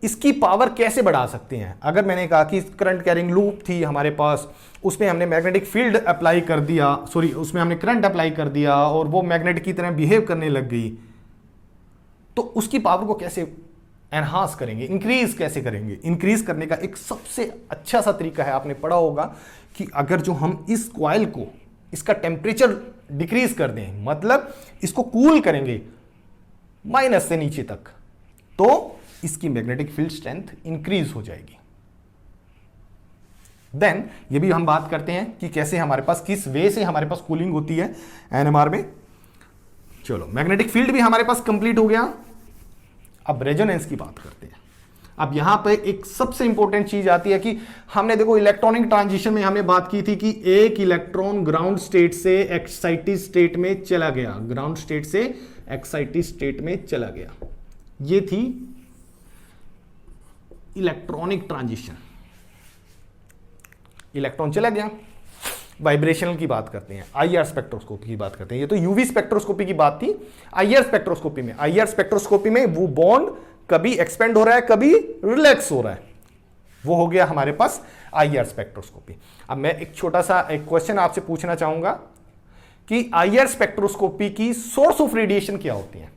इसकी पावर कैसे बढ़ा सकते हैं? अगर मैंने कहा कि करंट कैरिंग लूप थी हमारे पास, उसमें हमने मैग्नेटिक फील्ड अप्लाई कर दिया, उसमें हमने करंट अप्लाई कर दिया और वो मैग्नेट की तरह बिहेव करने लग गई, तो उसकी पावर को कैसे एनहांस करेंगे, इंक्रीज कैसे करेंगे? इंक्रीज करने का एक सबसे अच्छा सा तरीका है, आपने पढ़ा होगा कि अगर जो हम इस कॉइल को, इसका टेम्परेचर डिक्रीज कर दें, मतलब इसको कूल करेंगे माइनस से नीचे तक, तो इसकी मैग्नेटिक फील्ड स्ट्रेंथ इंक्रीज हो जाएगी। देन ये भी हम बात करते हैं कि कैसे हमारे पास, किस वे से हमारे पास कूलिंग होती है एनएमआर में। चलो मैग्नेटिक फील्ड भी हमारे पास कंप्लीट हो गया। अब रेजोनेंस की बात करते हैं। अब यहां पर एक सबसे इंपॉर्टेंट चीज आती है कि हमने देखो इलेक्ट्रॉनिक ट्रांजिशन में हमने बात की थी कि एक इलेक्ट्रॉन ग्राउंड स्टेट से एक्साइटेड स्टेट में चला गया, ग्राउंड स्टेट से एक्साइटेड स्टेट में चला गया। ये थी इलेक्ट्रॉनिक ट्रांजिशन। इलेक्ट्रॉन चला गया। वाइब्रेशनल की बात करते हैं, आईआर स्पेक्ट्रोस्कोपी की बात करते हैं। ये तो यूवी स्पेक्ट्रोस्कोपी की बात थी। आईआर स्पेक्ट्रोस्कोपी में वो बॉन्ड कभी एक्सपेंड हो रहा है, कभी रिलैक्स हो रहा है, वो हो गया हमारे पास आईआर स्पेक्ट्रोस्कोपी। अब मैं एक छोटा सा एक क्वेश्चन आपसे पूछना चाहूंगा कि आईआर स्पेक्ट्रोस्कोपी की सोर्स ऑफ रेडिएशन क्या होती है?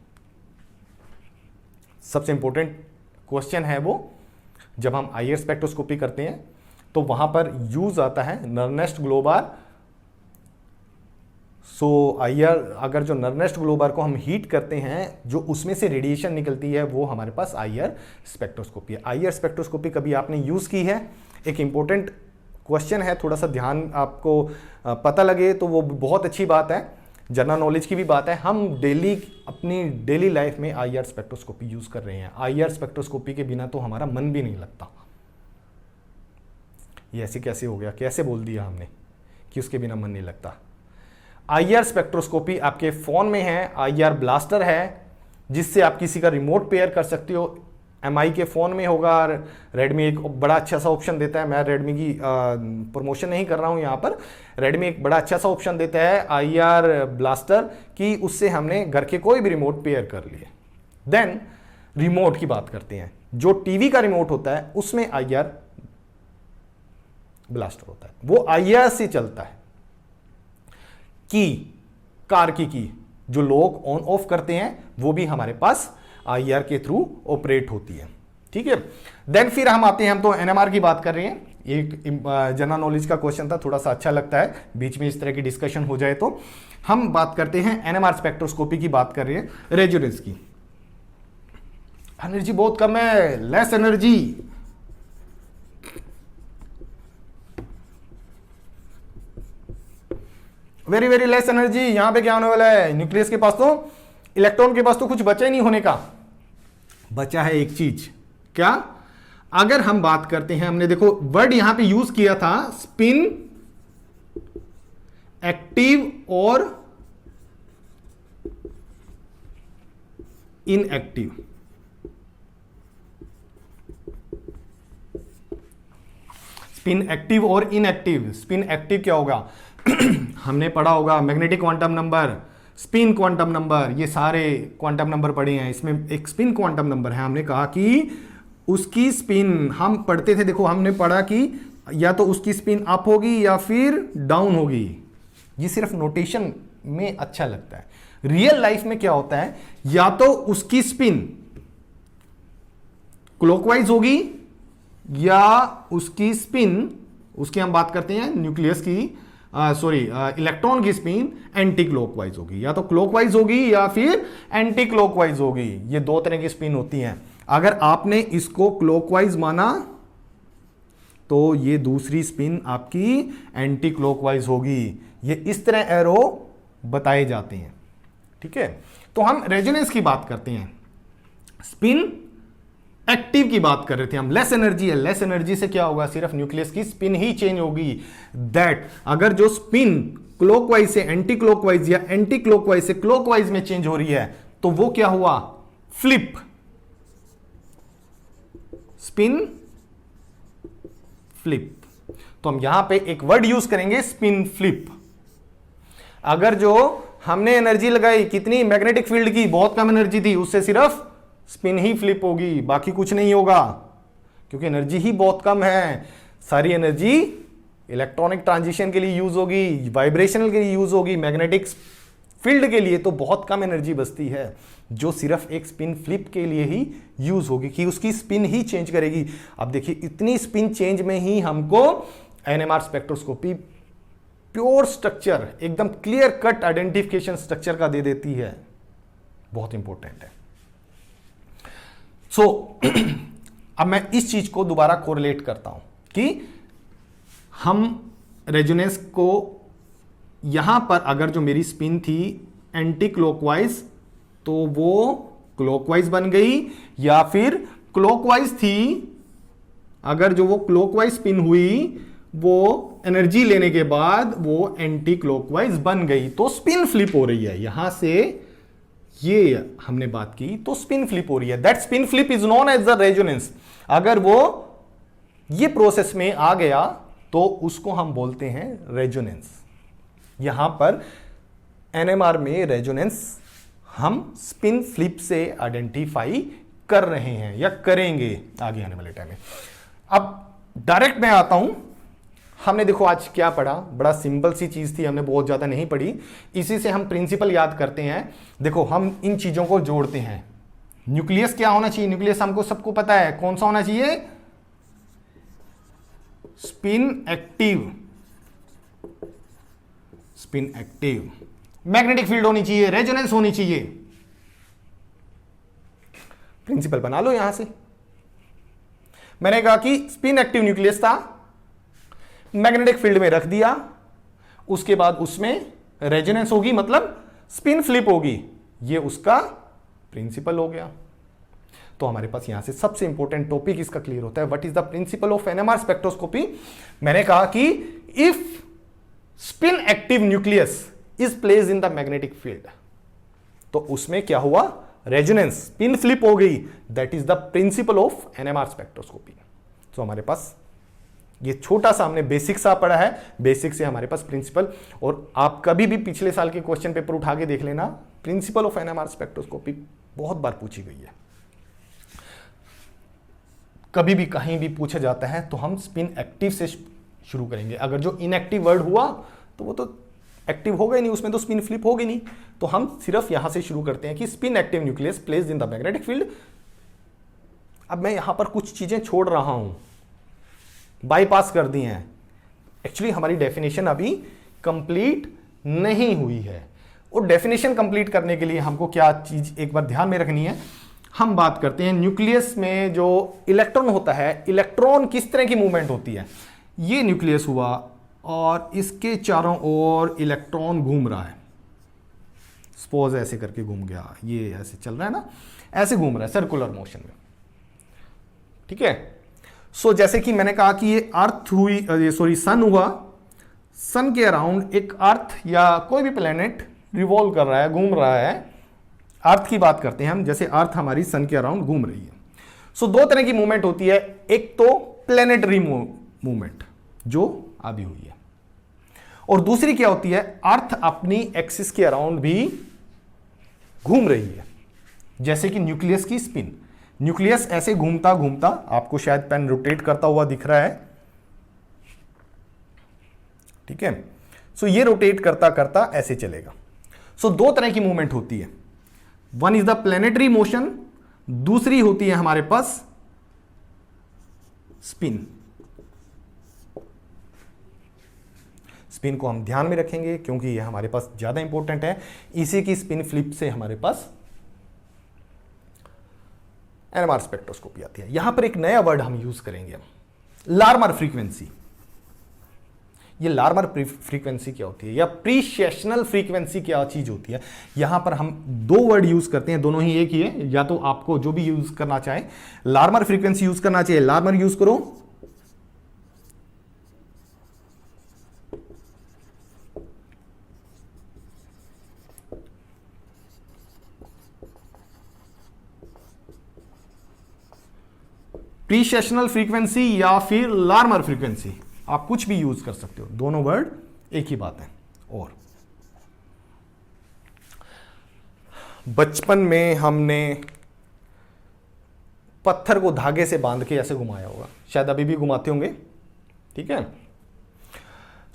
सबसे इंपॉर्टेंट क्वेश्चन है वो। जब हम आईआर स्पेक्ट्रोस्कोपी करते हैं तो वहां पर यूज आता है नर्नेस्ट ग्लोबार। सो आईआर, अगर जो नर्नेस्ट ग्लोबार को हम हीट करते हैं, जो उसमें से रेडिएशन निकलती है, वो हमारे पास आईआर स्पेक्ट्रोस्कोपी है। आईआर स्पेक्ट्रोस्कोपी कभी आपने यूज की है? एक इंपॉर्टेंट क्वेश्चन है, थोड़ा सा ध्यान आपको पता लगे तो वो बहुत अच्छी बात है, जनरल नॉलेज की भी बात है। हम अपनी डेली लाइफ में आईआर स्पेक्ट्रोस्कोपी यूज कर रहे हैं। आईआर स्पेक्ट्रोस्कोपी के बिना तो हमारा मन भी नहीं लगता। ये ऐसे कैसे हो गया? कैसे बोल दिया हमने कि उसके बिना मन नहीं लगता? आईआर स्पेक्ट्रोस्कोपी आपके फोन में है, आईआर ब्लास्टर है, जिससे आप किसी का रिमोट पेयर कर सकते हो। MI के फ़ोन में होगा। रेडमी एक बड़ा अच्छा सा ऑप्शन देता है, मैं रेडमी की प्रमोशन नहीं कर रहा हूँ यहाँ पर। रेडमी एक बड़ा अच्छा सा ऑप्शन देता है IR ब्लास्टर कि उससे हमने घर के कोई भी रिमोट पेयर कर लिए। देन रिमोट की बात करते हैं। जो टीवी का रिमोट होता है उसमें IR ब्लास्टर होता है, वो IR से चलता है। कार की जो लॉक ऑन ऑफ करते हैं वो भी हमारे पास IR के थ्रू ऑपरेट होती है, ठीक है। देन फिर हम आते हैं, हम तो NMR की बात कर रहे हैं, एक जनरल नॉलेज का क्वेश्चन था, थोड़ा सा अच्छा लगता है बीच में इस तरह की डिस्कशन हो जाए। तो हम बात करते हैं NMR स्पेक्ट्रोस्कोपी की, बात कर रहे हैं रेजोनेंस की। एनर्जी बहुत कम है, less energy, very very less energy. यहां पे क्या होने वाला है, न्यूक्लियस के पास तो, इलेक्ट्रॉन के पास तो कुछ बचा ही नहीं होने का, बचा है एक चीज, क्या? अगर हम बात करते हैं, हमने देखो वर्ड यहां पे यूज किया था स्पिन एक्टिव और इनएक्टिव। स्पिन एक्टिव और इनएक्टिव। स्पिन एक्टिव क्या होगा हमने पढ़ा होगा, magnetic quantum number, spin quantum number, ये सारे क्वांटम नंबर पढ़े हैं। इसमें एक स्पिन क्वांटम नंबर है, हमने कहा कि उसकी स्पिन, हम पढ़ते थे, देखो हमने पढ़ा कि या तो उसकी स्पिन अप होगी या फिर डाउन होगी। ये सिर्फ नोटेशन में अच्छा लगता है, रियल लाइफ में क्या होता है, या तो उसकी स्पिन क्लॉकवाइज होगी या उसकी स्पिन, उसकी हम बात करते हैं न्यूक्लियस की, इलेक्ट्रॉन की स्पिन एंटी क्लॉकवाइज होगी, या तो क्लॉकवाइज होगी या फिर एंटी क्लॉकवाइज होगी। ये दो तरह की स्पिन होती हैं। अगर आपने इसको क्लॉकवाइज माना तो ये दूसरी स्पिन आपकी एंटी क्लॉकवाइज होगी। ये इस तरह एरो बताए जाते हैं, ठीक है। तो हम रेजोनेंस की बात करते हैं, स्पिन एक्टिव की बात कर रहे थे हम। लेस एनर्जी है, लेस एनर्जी से क्या होगा, सिर्फ न्यूक्लियस की स्पिन ही चेंज होगी। दैट अगर जो स्पिन क्लॉकवाइज से एंटी क्लॉकवाइज या एंटी क्लॉकवाइज से क्लॉकवाइज में चेंज हो रही है तो वो क्या हुआ, फ्लिप, स्पिन फ्लिप। तो हम यहां पे एक वर्ड यूज करेंगे, स्पिन फ्लिप। अगर जो हमने एनर्जी लगाई कितनी, मैग्नेटिक फील्ड की बहुत कम एनर्जी थी, उससे सिर्फ स्पिन ही फ्लिप होगी, बाकी कुछ नहीं होगा, क्योंकि एनर्जी ही बहुत कम है। सारी एनर्जी इलेक्ट्रॉनिक ट्रांजिशन के लिए यूज होगी, वाइब्रेशनल के लिए यूज होगी, मैग्नेटिक फील्ड के लिए तो बहुत कम एनर्जी बचती है, जो सिर्फ एक स्पिन फ्लिप के लिए ही यूज होगी, कि उसकी स्पिन ही चेंज करेगी। अब देखिए इतनी स्पिन चेंज में ही हमको NMR स्पेक्ट्रोस्कोपी प्योर स्ट्रक्चर, एकदम क्लियर कट आइडेंटिफिकेशन स्ट्रक्चर का दे देती है, बहुत इंपॉर्टेंट है। अब मैं इस चीज को दोबारा कोरिलेट करता हूं कि हम रेजोनेंस को यहां पर, अगर जो मेरी स्पिन थी एंटी क्लॉकवाइज तो वो क्लॉकवाइज बन गई, या फिर क्लॉकवाइज थी, अगर जो वो क्लॉकवाइज स्पिन हुई वो एनर्जी लेने के बाद वो एंटी क्लॉकवाइज बन गई, तो स्पिन फ्लिप हो रही है। यहां से ये हमने बात की तो स्पिन फ्लिप हो रही है। That spin flip is known as the resonance. अगर वो ये प्रोसेस में आ गया तो उसको हम बोलते हैं रेजोनेंस। यहां पर NMR में रेजोनेंस हम स्पिन फ्लिप से आइडेंटिफाई कर रहे हैं या करेंगे आगे आने वाले टाइम में। अब डायरेक्ट मैं आता हूं, हमने देखो आज क्या पढ़ा, बड़ा सिंपल सी चीज थी, हमने बहुत ज्यादा नहीं पढ़ी, इसी से हम प्रिंसिपल याद करते हैं। देखो हम इन चीजों को जोड़ते हैं। न्यूक्लियस क्या होना चाहिए, न्यूक्लियस हमको सबको पता है कौन सा होना चाहिए, spin active, spin active, magnetic field होनी चाहिए, रेजोनेंस होनी चाहिए। प्रिंसिपल बना लो यहां से। मैंने कहा कि स्पिन एक्टिव न्यूक्लियस था, मैग्नेटिक फील्ड में रख दिया, उसके बाद उसमें रेजोनेंस होगी, मतलब स्पिन फ्लिप होगी, ये उसका प्रिंसिपल हो गया। तो हमारे पास यहां से सबसे इंपॉर्टेंट टॉपिक इसका क्लियर होता है, what is the principle of NMR spectroscopy. मैंने कहा कि if spin active nucleus is placed in the magnetic field, तो उसमें क्या हुआ, रेजोनेंस, स्पिन फ्लिप हो गई, that is the principle of NMR spectroscopy. तो हमारे पास ये छोटा सा हमने बेसिक सा पढ़ा है, बेसिक से हमारे पास प्रिंसिपल, और आप कभी भी पिछले साल के क्वेश्चन पेपर उठा के देख लेना, प्रिंसिपल ऑफ एनएमआर स्पेक्ट्रोस्कोपी बहुत बार पूछी गई है। कभी भी कहीं भी पूछा जाता है तो हम स्पिन एक्टिव से शुरू करेंगे। अगर जो इनएक्टिव वर्ड हुआ तो वो तो एक्टिव होगा ही नहीं, उसमें तो स्पिन फ्लिप होगी नहीं, तो हम सिर्फ यहां से शुरू करते हैं कि spin active nucleus placed in the magnetic field. अब मैं यहां पर कुछ चीजें छोड़ रहा हूं, बाईपास कर दी हैं। एक्चुअली हमारी डेफिनेशन अभी कंप्लीट नहीं हुई है, और डेफिनेशन कंप्लीट करने के लिए हमको क्या चीज एक बार ध्यान में रखनी है। हम बात करते हैं न्यूक्लियस में जो इलेक्ट्रॉन होता है, इलेक्ट्रॉन किस तरह की मूवमेंट होती है। ये न्यूक्लियस हुआ और इसके चारों ओर इलेक्ट्रॉन घूम रहा है, सपोज ऐसे करके घूम गया, ये ऐसे चल रहा है ना, ऐसे घूम रहा है सर्कुलर मोशन में, ठीक है। सो जैसे कि मैंने कहा कि ये अर्थ हुई, सॉरी सन हुआ, सन के अराउंड एक अर्थ या कोई भी प्लेनेट रिवॉल्व कर रहा है, घूम रहा है। अर्थ की बात करते हैं हम, जैसे अर्थ हमारी सन के अराउंड घूम रही है। सो दो तरह की मूवमेंट होती है, एक तो प्लेनेटरी मूवमेंट जो अभी हुई है, और दूसरी क्या होती है, अर्थ अपनी एक्सिस के अराउंड भी घूम रही है, जैसे कि न्यूक्लियस की स्पिन। न्यूक्लियस ऐसे घूमता घूमता, आपको शायद पेन रोटेट करता हुआ दिख रहा है, ठीक है। सो ये रोटेट करता करता ऐसे चलेगा। सो दो तरह की मूवमेंट होती है, one is the planetary motion, दूसरी होती है हमारे पास स्पिन। स्पिन को हम ध्यान में रखेंगे क्योंकि यह हमारे पास ज्यादा इंपॉर्टेंट है। इसी की स्पिन फ्लिप से हमारे पास एनएमआर स्पेक्ट्रोस्कोपी आती है। यहां पर एक नया वर्ड हम यूज करेंगे, लार्मर फ्रीक्वेंसी। ये लार्मर फ्रीक्वेंसी क्या होती है, या प्रीसेशनल फ्रीक्वेंसी क्या चीज होती है। यहां पर हम दो वर्ड यूज करते हैं, दोनों ही एक ही है, या तो आपको जो भी यूज करना चाहे, लार्मर फ्रीक्वेंसी यूज करना चाहिए, लार्मर यूज करो। प्रीसेशनल फ्रीक्वेंसी या फिर लार्मर फ्रीक्वेंसी, आप कुछ भी यूज कर सकते हो, दोनों वर्ड एक ही बात है। और बचपन में हमने पत्थर को धागे से बांध के ऐसे घुमाया होगा, शायद अभी भी घुमाते होंगे, ठीक है।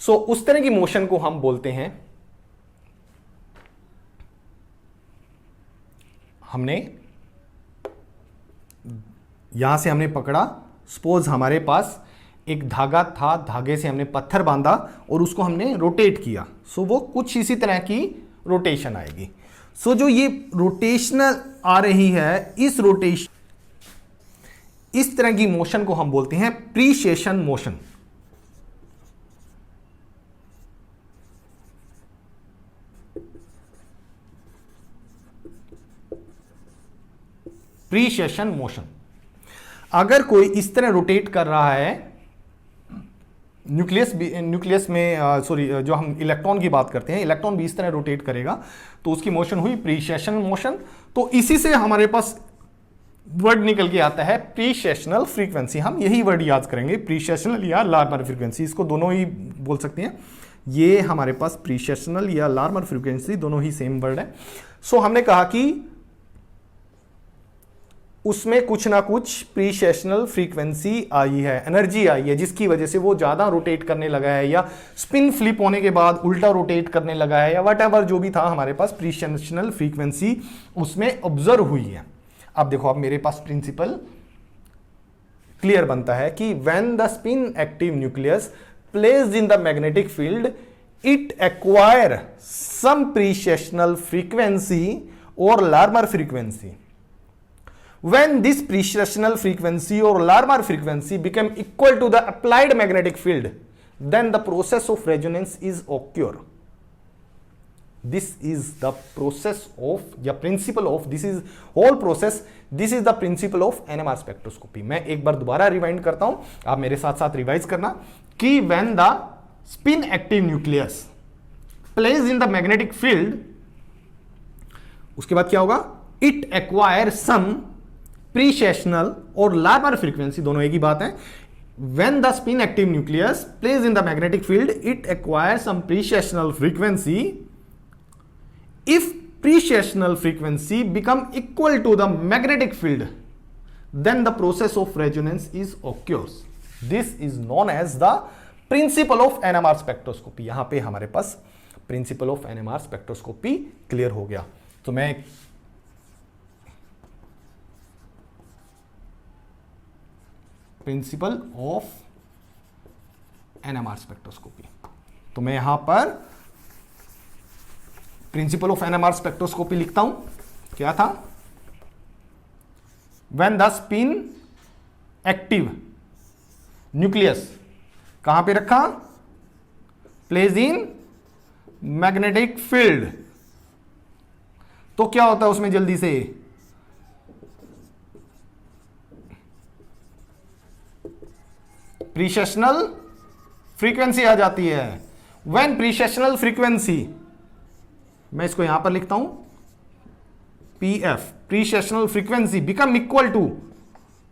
सो उस तरह की मोशन को हम बोलते हैं, हमने यहां से हमने पकड़ा, सपोज हमारे पास एक धागा था, धागे से हमने पत्थर बांधा और उसको हमने रोटेट किया, सो वो कुछ इसी तरह की रोटेशन आएगी। सो जो ये रोटेशनल आ रही है, इस तरह की मोशन को हम बोलते हैं प्रीसेशन मोशन। Precession motion. अगर कोई इस तरह रोटेट कर रहा है, न्यूक्लियस में सॉरी जो हम इलेक्ट्रॉन की बात करते हैं, इलेक्ट्रॉन भी इस तरह रोटेट करेगा तो उसकी मोशन हुई प्रीसेशन मोशन। तो इसी से हमारे पास वर्ड निकल के आता है प्रीसेशनल फ्रीक्वेंसी। हम यही वर्ड याद करेंगे, प्रीसेशनल या लार्मर फ्रीक्वेंसी, इसको दोनों ही बोल सकते हैं। ये हमारे पास प्रीसेशनल या लार्मर फ्रीक्वेंसी दोनों ही सेम वर्ड है। सो हमने कहा कि उसमें कुछ ना कुछ प्रीसेशनल फ्रीक्वेंसी आई है, एनर्जी आई है, जिसकी वजह से वो ज्यादा रोटेट करने लगा है, या स्पिन फ्लिप होने के बाद उल्टा रोटेट करने लगा है, या व्हाटएवर जो भी था हमारे पास प्रीसेशनल फ्रीक्वेंसी उसमें ऑब्जर्व हुई है। अब देखो, अब मेरे पास प्रिंसिपल क्लियर बनता है कि when the spin active nucleus placed in the magnetic field it acquire some precessional frequency और Larmor frequency. When this precessional frequency or Larmor frequency become equal to the applied magnetic field, then the process of resonance is occur. This is the process of, या principle of, this is whole process, this is the principle of NMR spectroscopy. मैं एक बार दोबारा रिवाइंड करता हूं, आप मेरे साथ साथ रिवाइज करना कि when the spin active nucleus placed in the magnetic field, उसके बाद क्या होगा, इट एक्वायर सम प्रीसेशनल और लार्वर फ्रीक्वेंसी, दोनों एक ही बात है। When the spin active nucleus plays in the magnetic field, it acquires some precessional frequency. If precessional frequency become equal to the magnetic field, then the process of resonance is occurs. This is known as the principle of NMR spectroscopy. यहां पे हमारे पास principle of NMR spectroscopy clear हो गया। तो मैं प्रिंसिपल ऑफ एनएमआर स्पेक्ट्रोस्कोपी, तो मैं यहां पर प्रिंसिपल ऑफ एनएमआर स्पेक्ट्रोस्कोपी लिखता हूं। क्या था? When the spin active nucleus कहां पे रखा? Place in magnetic field. तो क्या होता है उसमें जल्दी से? प्रीसेशनल फ्रीक्वेंसी आ जाती है। व्हेन प्रीसेशनल फ्रीक्वेंसी, मैं इसको यहां पर लिखता हूं PF, precessional frequency become equal to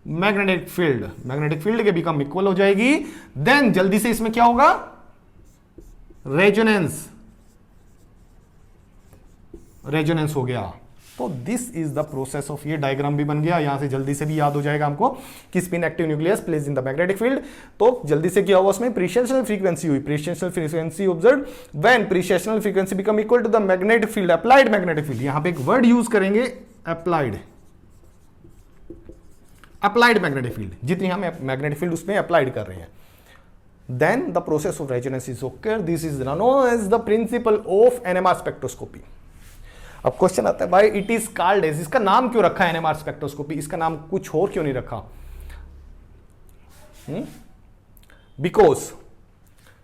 magnetic field, magnetic field के बिकम इक्वल हो जाएगी, देन जल्दी से इसमें क्या होगा? रेजोनेंस, रेजोनेंस हो गया। तो this is the process of, ये डायग्राम भी बन गया, यहां से जल्दी से भी याद हो जाएगा हमको कि spin active nucleus place in the magnetic field. तो जल्दी से क्या हुआ उसमें? प्रीसेशनल फ्रीक्वेंसी हुई, precessional frequency observe when precessional frequency become equal to the magnetic field, applied magnetic field. यहां पे एक वर्ड यूज करेंगे अप्लाइड, अप्लाइड मैग्नेटिक फील्ड, जितनी हम मैग्नेटिक फील्ड उसमें अप्लाइड कर रहे हैं, then the process of resonance is occur. This is known as the principle of NMR spectroscopy. अब क्वेश्चन आता है, भाई इट इज कॉल्ड एज, इसका नाम क्यों रखा है एनएमआर स्पेक्ट्रोस्कोपी? इसका नाम कुछ और क्यों नहीं रखा? बिकॉज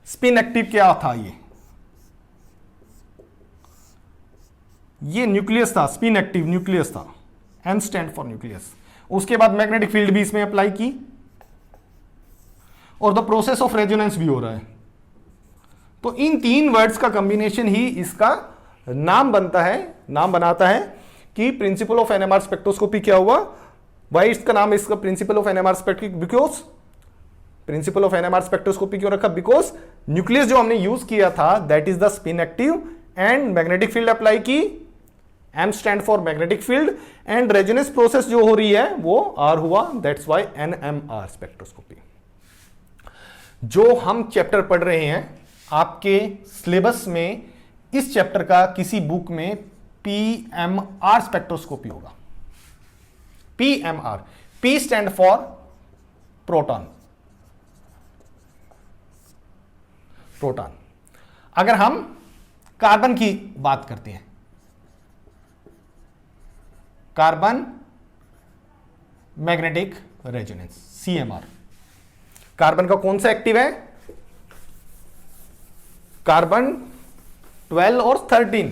स्पिन एक्टिव क्या था? ये न्यूक्लियस था, स्पिन एक्टिव न्यूक्लियस था, एम स्टैंड फॉर न्यूक्लियस। उसके बाद मैग्नेटिक फील्ड भी इसमें अप्लाई की और द प्रोसेस ऑफ रेजोनेंस भी हो रहा है। तो इन तीन वर्ड्स का कॉम्बिनेशन ही इसका नाम बनता है, नाम बनाता है कि प्रिंसिपल ऑफ एनएमआर स्पेक्ट्रोस्कोपी क्या हुआ? वाई इसका नाम, इसका principle of NMR spectroscopy, because principle of NMR spectroscopy क्यों रखा? बिकॉज न्यूक्लियस जो हमने यूज किया था that is the spin active and magnetic field apply की, M stand for magnetic field, and resonance process जो हो रही है वो आर हुआ, दैट्स वाई एनएमआर स्पेक्ट्रोस्कोपी। जो हम चैप्टर पढ़ रहे हैं आपके सिलेबस में, इस चैप्टर का किसी बुक में पीएमआर स्पेक्ट्रोस्कोपी होगा। PMR, P stand for proton, proton. अगर हम कार्बन की बात करते हैं, carbon magnetic resonance, CMR. Carbon का कौन सा एक्टिव है? कार्बन 12 और 13।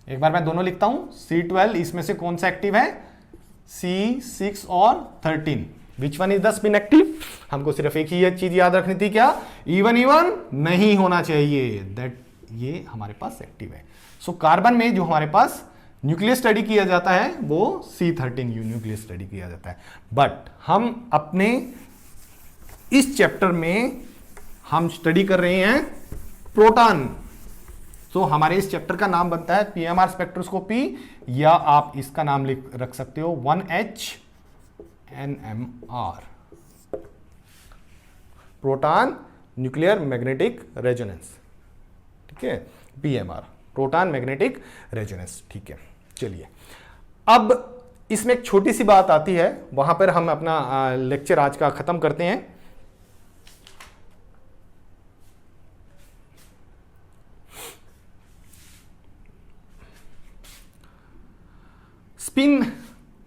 एक बार मैं दोनों लिखता हूं, C12, इसमें से कौन सा एक्टिव है? C6 और 13। विच one is the spin active? हमको सिर्फ एक ही चीज याद रखनी थी, क्या? इवन इवन नहीं होना चाहिए, दैट ये हमारे पास एक्टिव है। सो कार्बन में जो हमारे पास न्यूक्लियस स्टडी किया जाता है वो C13 न्यूक्लियस स्टडी किया जाता है। बट हम अपने इस चैप्टर में हम स्टडी कर रहे हैं प्रोटॉन। तो हमारे इस चैप्टर का नाम बनता है पीएमआर स्पेक्ट्रोस्कोपी, या आप इसका नाम रख सकते हो 1H NMR, proton nuclear magnetic resonance. ठीक है, पीएमआर, प्रोटॉन मैग्नेटिक रेजोनेंस। ठीक है, चलिए अब इसमें एक छोटी सी बात आती है, वहां पर हम अपना लेक्चर आज का खत्म करते हैं। स्पिन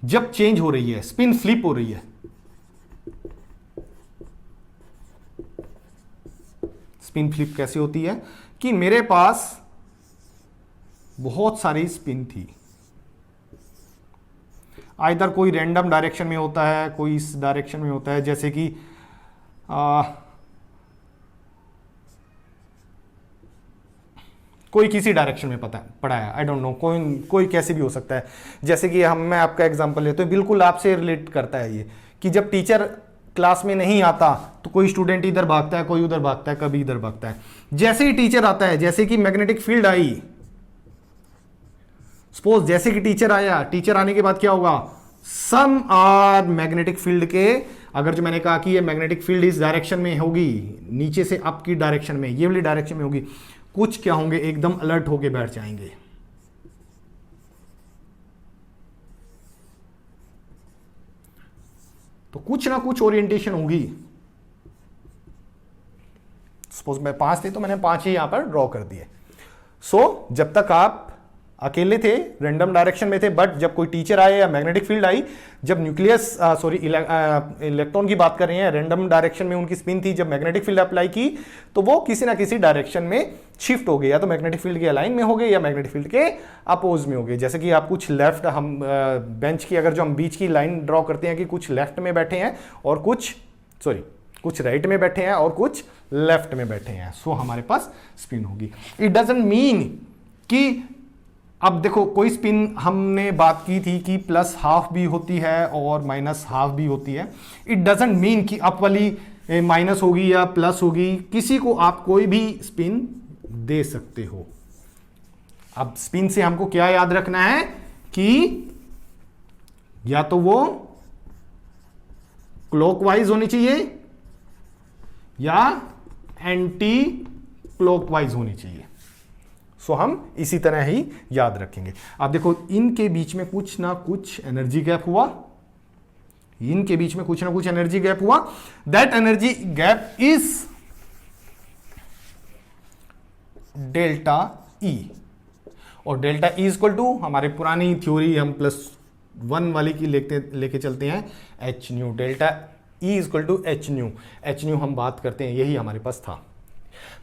जब चेंज हो रही है, स्पिन फ्लिप हो रही है, स्पिन फ्लिप कैसे होती है कि मेरे पास बहुत सारी स्पिन थी, आइदर कोई रैंडम डायरेक्शन में होता है, कोई इस डायरेक्शन में होता है, जैसे कि कोई किसी डायरेक्शन में पढ़ा है, आई डोंट नो, कोई कैसे भी हो सकता है। जैसे कि मैं आपका एग्जांपल लेता हूँ, बिल्कुल आपसे रिलेट करता है ये, कि जब टीचर क्लास में नहीं आता तो कोई स्टूडेंट इधर भागता है, कोई उधर भागता है, कभी इधर भागता है। जैसे ही टीचर आता है, जैसे कि मैग्नेटिक फील्ड आई, सपोज जैसे कि टीचर आया, टीचर आने के बाद क्या होगा, सम आर मैग्नेटिक फील्ड के, अगर जो मैंने कहा कि ये मैग्नेटिक फील्ड इस डायरेक्शन में होगी, नीचे से अप की डायरेक्शन में, ये वाली डायरेक्शन में होगी, कुछ क्या होंगे, एकदम अलर्ट होके बैठ जाएंगे। तो कुछ ना कुछ ओरिएंटेशन होगी। सपोज मैं 5 थे तो मैंने 5 ही यहां पर ड्रॉ कर दिए। सो जब तक आप अकेले थे, रैंडम डायरेक्शन में थे, बट जब कोई टीचर आए या मैग्नेटिक फील्ड आई, जब न्यूक्लियस इलेक्ट्रॉन की बात कर रहे हैं, रैंडम डायरेक्शन में उनकी स्पिन थी, जब मैग्नेटिक फील्ड अप्लाई की तो वो किसी ना किसी डायरेक्शन में शिफ्ट हो गए, या तो मैग्नेटिक फील्ड के अलाइन में हो गए या मैग्नेटिक फील्ड के अपोज में हो गए। जैसे कि आप कुछ लेफ्ट, हम बेंच की अगर जो हम बीच की लाइन ड्रॉ करते हैं कि कुछ लेफ्ट में बैठे हैं और कुछ राइट में बैठे हैं और कुछ लेफ्ट में बैठे हैं, सो हमारे पास स्पिन होगी। इट डजंट मीन कि, अब देखो कोई स्पिन हमने बात की थी कि प्लस हाफ भी होती है और माइनस हाफ भी होती है। इट डजंट मीन कि अप वाली माइनस होगी या प्लस होगी, किसी को आप कोई भी स्पिन दे सकते हो। अब स्पिन से हमको क्या याद रखना है कि या तो वो क्लॉकवाइज होनी चाहिए या एंटी क्लॉकवाइज होनी चाहिए। सो हम इसी तरह ही याद रखेंगे। आप देखो इनके बीच में कुछ ना कुछ एनर्जी गैप हुआ, इनके बीच में कुछ ना कुछ एनर्जी गैप हुआ। That energy gap is delta E, और डेल्टा ई इक्वल टू, हमारे पुरानी थ्योरी हम +1 वाली की लेके चलते हैं, H nu. Delta E equal to H nu, H nu हम बात करते हैं, यही हमारे पास था।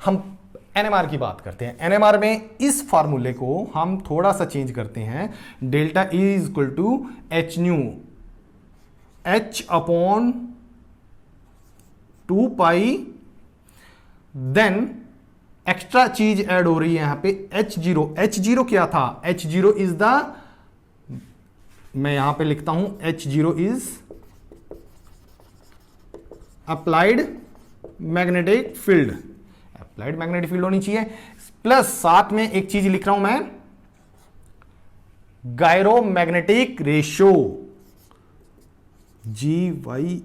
हम एनएमआर की बात करते हैं। एनएमआर में इस फार्मूले को हम थोड़ा सा चेंज करते हैं। Delta E equal to H nu, H upon 2 pi, then extra चीज ऐड हो रही है यहां पे H0। H0 क्या था, H0 इज द, मैं यहां पे लिखता हूं H0 is applied magnetic field, applied magnetic field होनी चाहिए। प्लस साथ में एक चीज लिख रहा हूं मैं, gyro magnetic ratio, GY,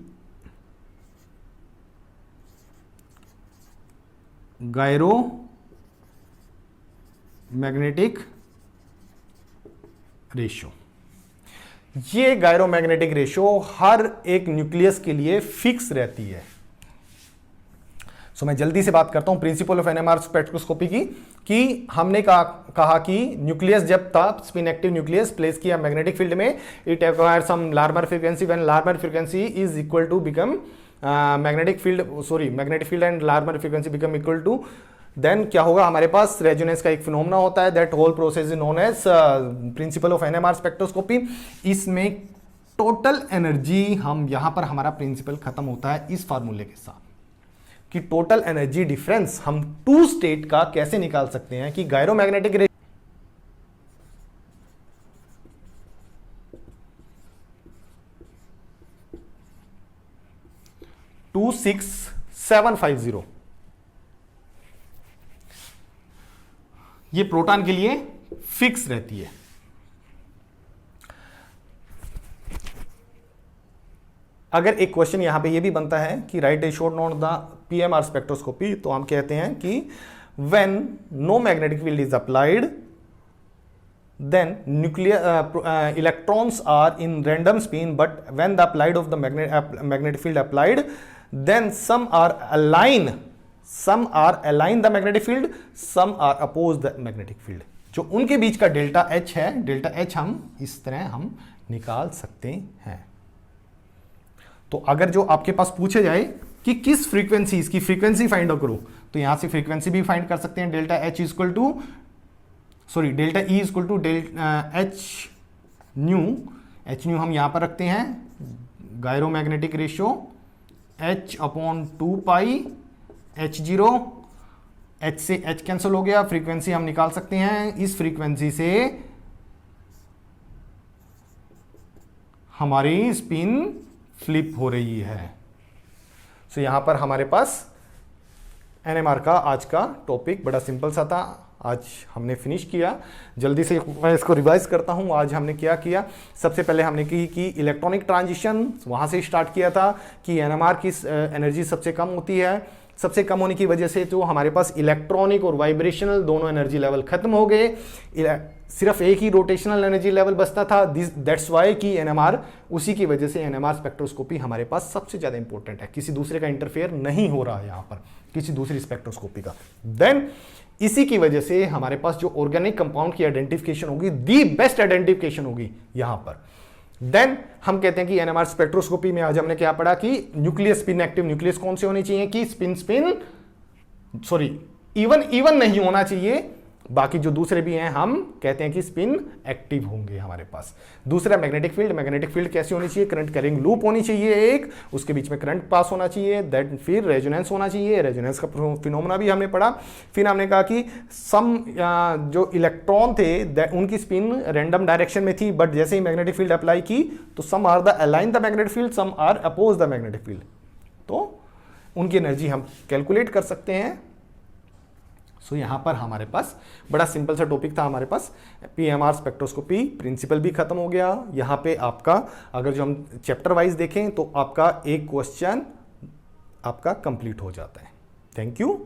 gyro magnetic ratio. ये गायरो मैग्नेटिक रेशियो हर एक न्यूक्लियस के लिए फिक्स रहती है। सो मैं जल्दी से बात करता हूं प्रिंसिपल ऑफ एनएमआर स्पेक्ट्रोस्कोपी की, कि हमने कहा कि न्यूक्लियस जब था, स्पिन एक्टिव न्यूक्लियस प्लेस किया मैग्नेटिक फील्ड में, it acquire some Larmor frequency, when Larmor frequency is equal to become magnetic field and Larmor frequency become equal to, then क्या होगा, हमारे पास रेजोनेंस का एक फिनोमेना होता है, that whole process is known as principle of NMR spectroscopy. इसमें टोटल एनर्जी, हम यहां पर हमारा प्रिंसिपल खत्म होता है इस फार्मूले के साथ, कि टोटल एनर्जी डिफरेंस हम 2 स्टेट का कैसे निकाल सकते हैं, कि गायरोमैग्नेटिक रेशियो 26750, ये प्रोटॉन के लिए फिक्स रहती है। अगर एक क्वेश्चन यहां पे ये भी बनता है कि write a short note the PMR spectroscopy, तो हम कहते हैं कि when no magnetic field is applied, then nuclear electrons are in random spin, but when the applied of the magnetic field applied, then some are align the magnetic field, some are oppose the magnetic field। जो उनके बीच का डेल्टा H है, डेल्टा H हम इस तरह हम निकाल सकते हैं। तो अगर जो आपके पास पूछे जाए कि किस फ्रीक्वेंसी, इसकी फ्रीक्वेंसी फाइंड आउट करो, तो यहां से फ्रीक्वेंसी भी फाइंड कर सकते हैं। Delta H equal to, sorry delta E equal to H nu हम यहां पर रखते हैं, gyromagnetic ratio H upon 2 pi H0 H से H कैंसिल हो गया, फ्रीक्वेंसी हम निकाल सकते हैं, इस फ्रीक्वेंसी से हमारी स्पिन फ्लिप हो रही है। सो यहां पर हमारे पास एनएमआर का आज का टॉपिक बड़ा सिंपल सा था, आज हमने फिनिश किया। जल्दी से मैं इसको रिवाइज करता हूं। आज हमने क्या किया, सबसे पहले हमने की कि इलेक्ट्रॉनिक ट्रांजिशन, वहां से स्टार्ट किया था कि एनएमआर की एनर्जी सबसे कम होती है, सबसे कम होने की वजह से तो हमारे पास इलेक्ट्रॉनिक और वाइब्रेशनल दोनों एनर्जी लेवल खत्म हो गए, सिर्फ एक ही रोटेशनल एनर्जी लेवल बचता था। दैट्स वाई कि एनएमआर, उसी की वजह से एनएमआर स्पेक्ट्रोस्कोपी हमारे पास सबसे ज्यादा इंपॉर्टेंट है, किसी दूसरे का इंटरफेयर नहीं हो रहा है यहां पर, किसी दूसरी स्पेक्ट्रोस्कोपी का। देन इसी की वजह से हमारे पास जो ऑर्गेनिक कंपाउंड की आइडेंटिफिकेशन होगी, दी बेस्ट आइडेंटिफिकेशन होगी यहां पर। देन हम कहते हैं कि एनएमआर स्पेक्ट्रोस्कोपी में आज हमने क्या पढ़ा कि न्यूक्लियस स्पिन एक्टिव न्यूक्लियस कौन से होने चाहिए कि इवन नहीं होना चाहिए, बाकी जो दूसरे भी हैं हम कहते हैं कि स्पिन एक्टिव होंगे हमारे पास। दूसरा मैग्नेटिक फील्ड कैसी होनी चाहिए, करंट कैरिंग लूप होनी चाहिए एक, उसके बीच में करंट पास होना चाहिए। दैट फिर रेजोनेंस होना चाहिए, रेजोनेंस का फिनोमेना भी हमने पढ़ा। फिर हमने कहा कि सम जो इलेक्ट्रॉन थे उनकी स्पिन रैंडम डायरेक्शन में थी, बट जैसे ही मैग्नेटिक फील्ड अप्लाई की तो some are the align the magnetic field, some are oppose the magnetic field, तो उनकी एनर्जी हम कैलकुलेट कर सकते हैं। सो यहां पर हमारे पास बड़ा सिंपल सा टॉपिक था हमारे पास, पीएमआर स्पेक्ट्रोस्कोपी प्रिंसिपल भी खत्म हो गया। यहां पे आपका अगर जो हम चैप्टर वाइज देखें तो आपका एक क्वेश्चन आपका कंप्लीट हो जाता है। Thank you.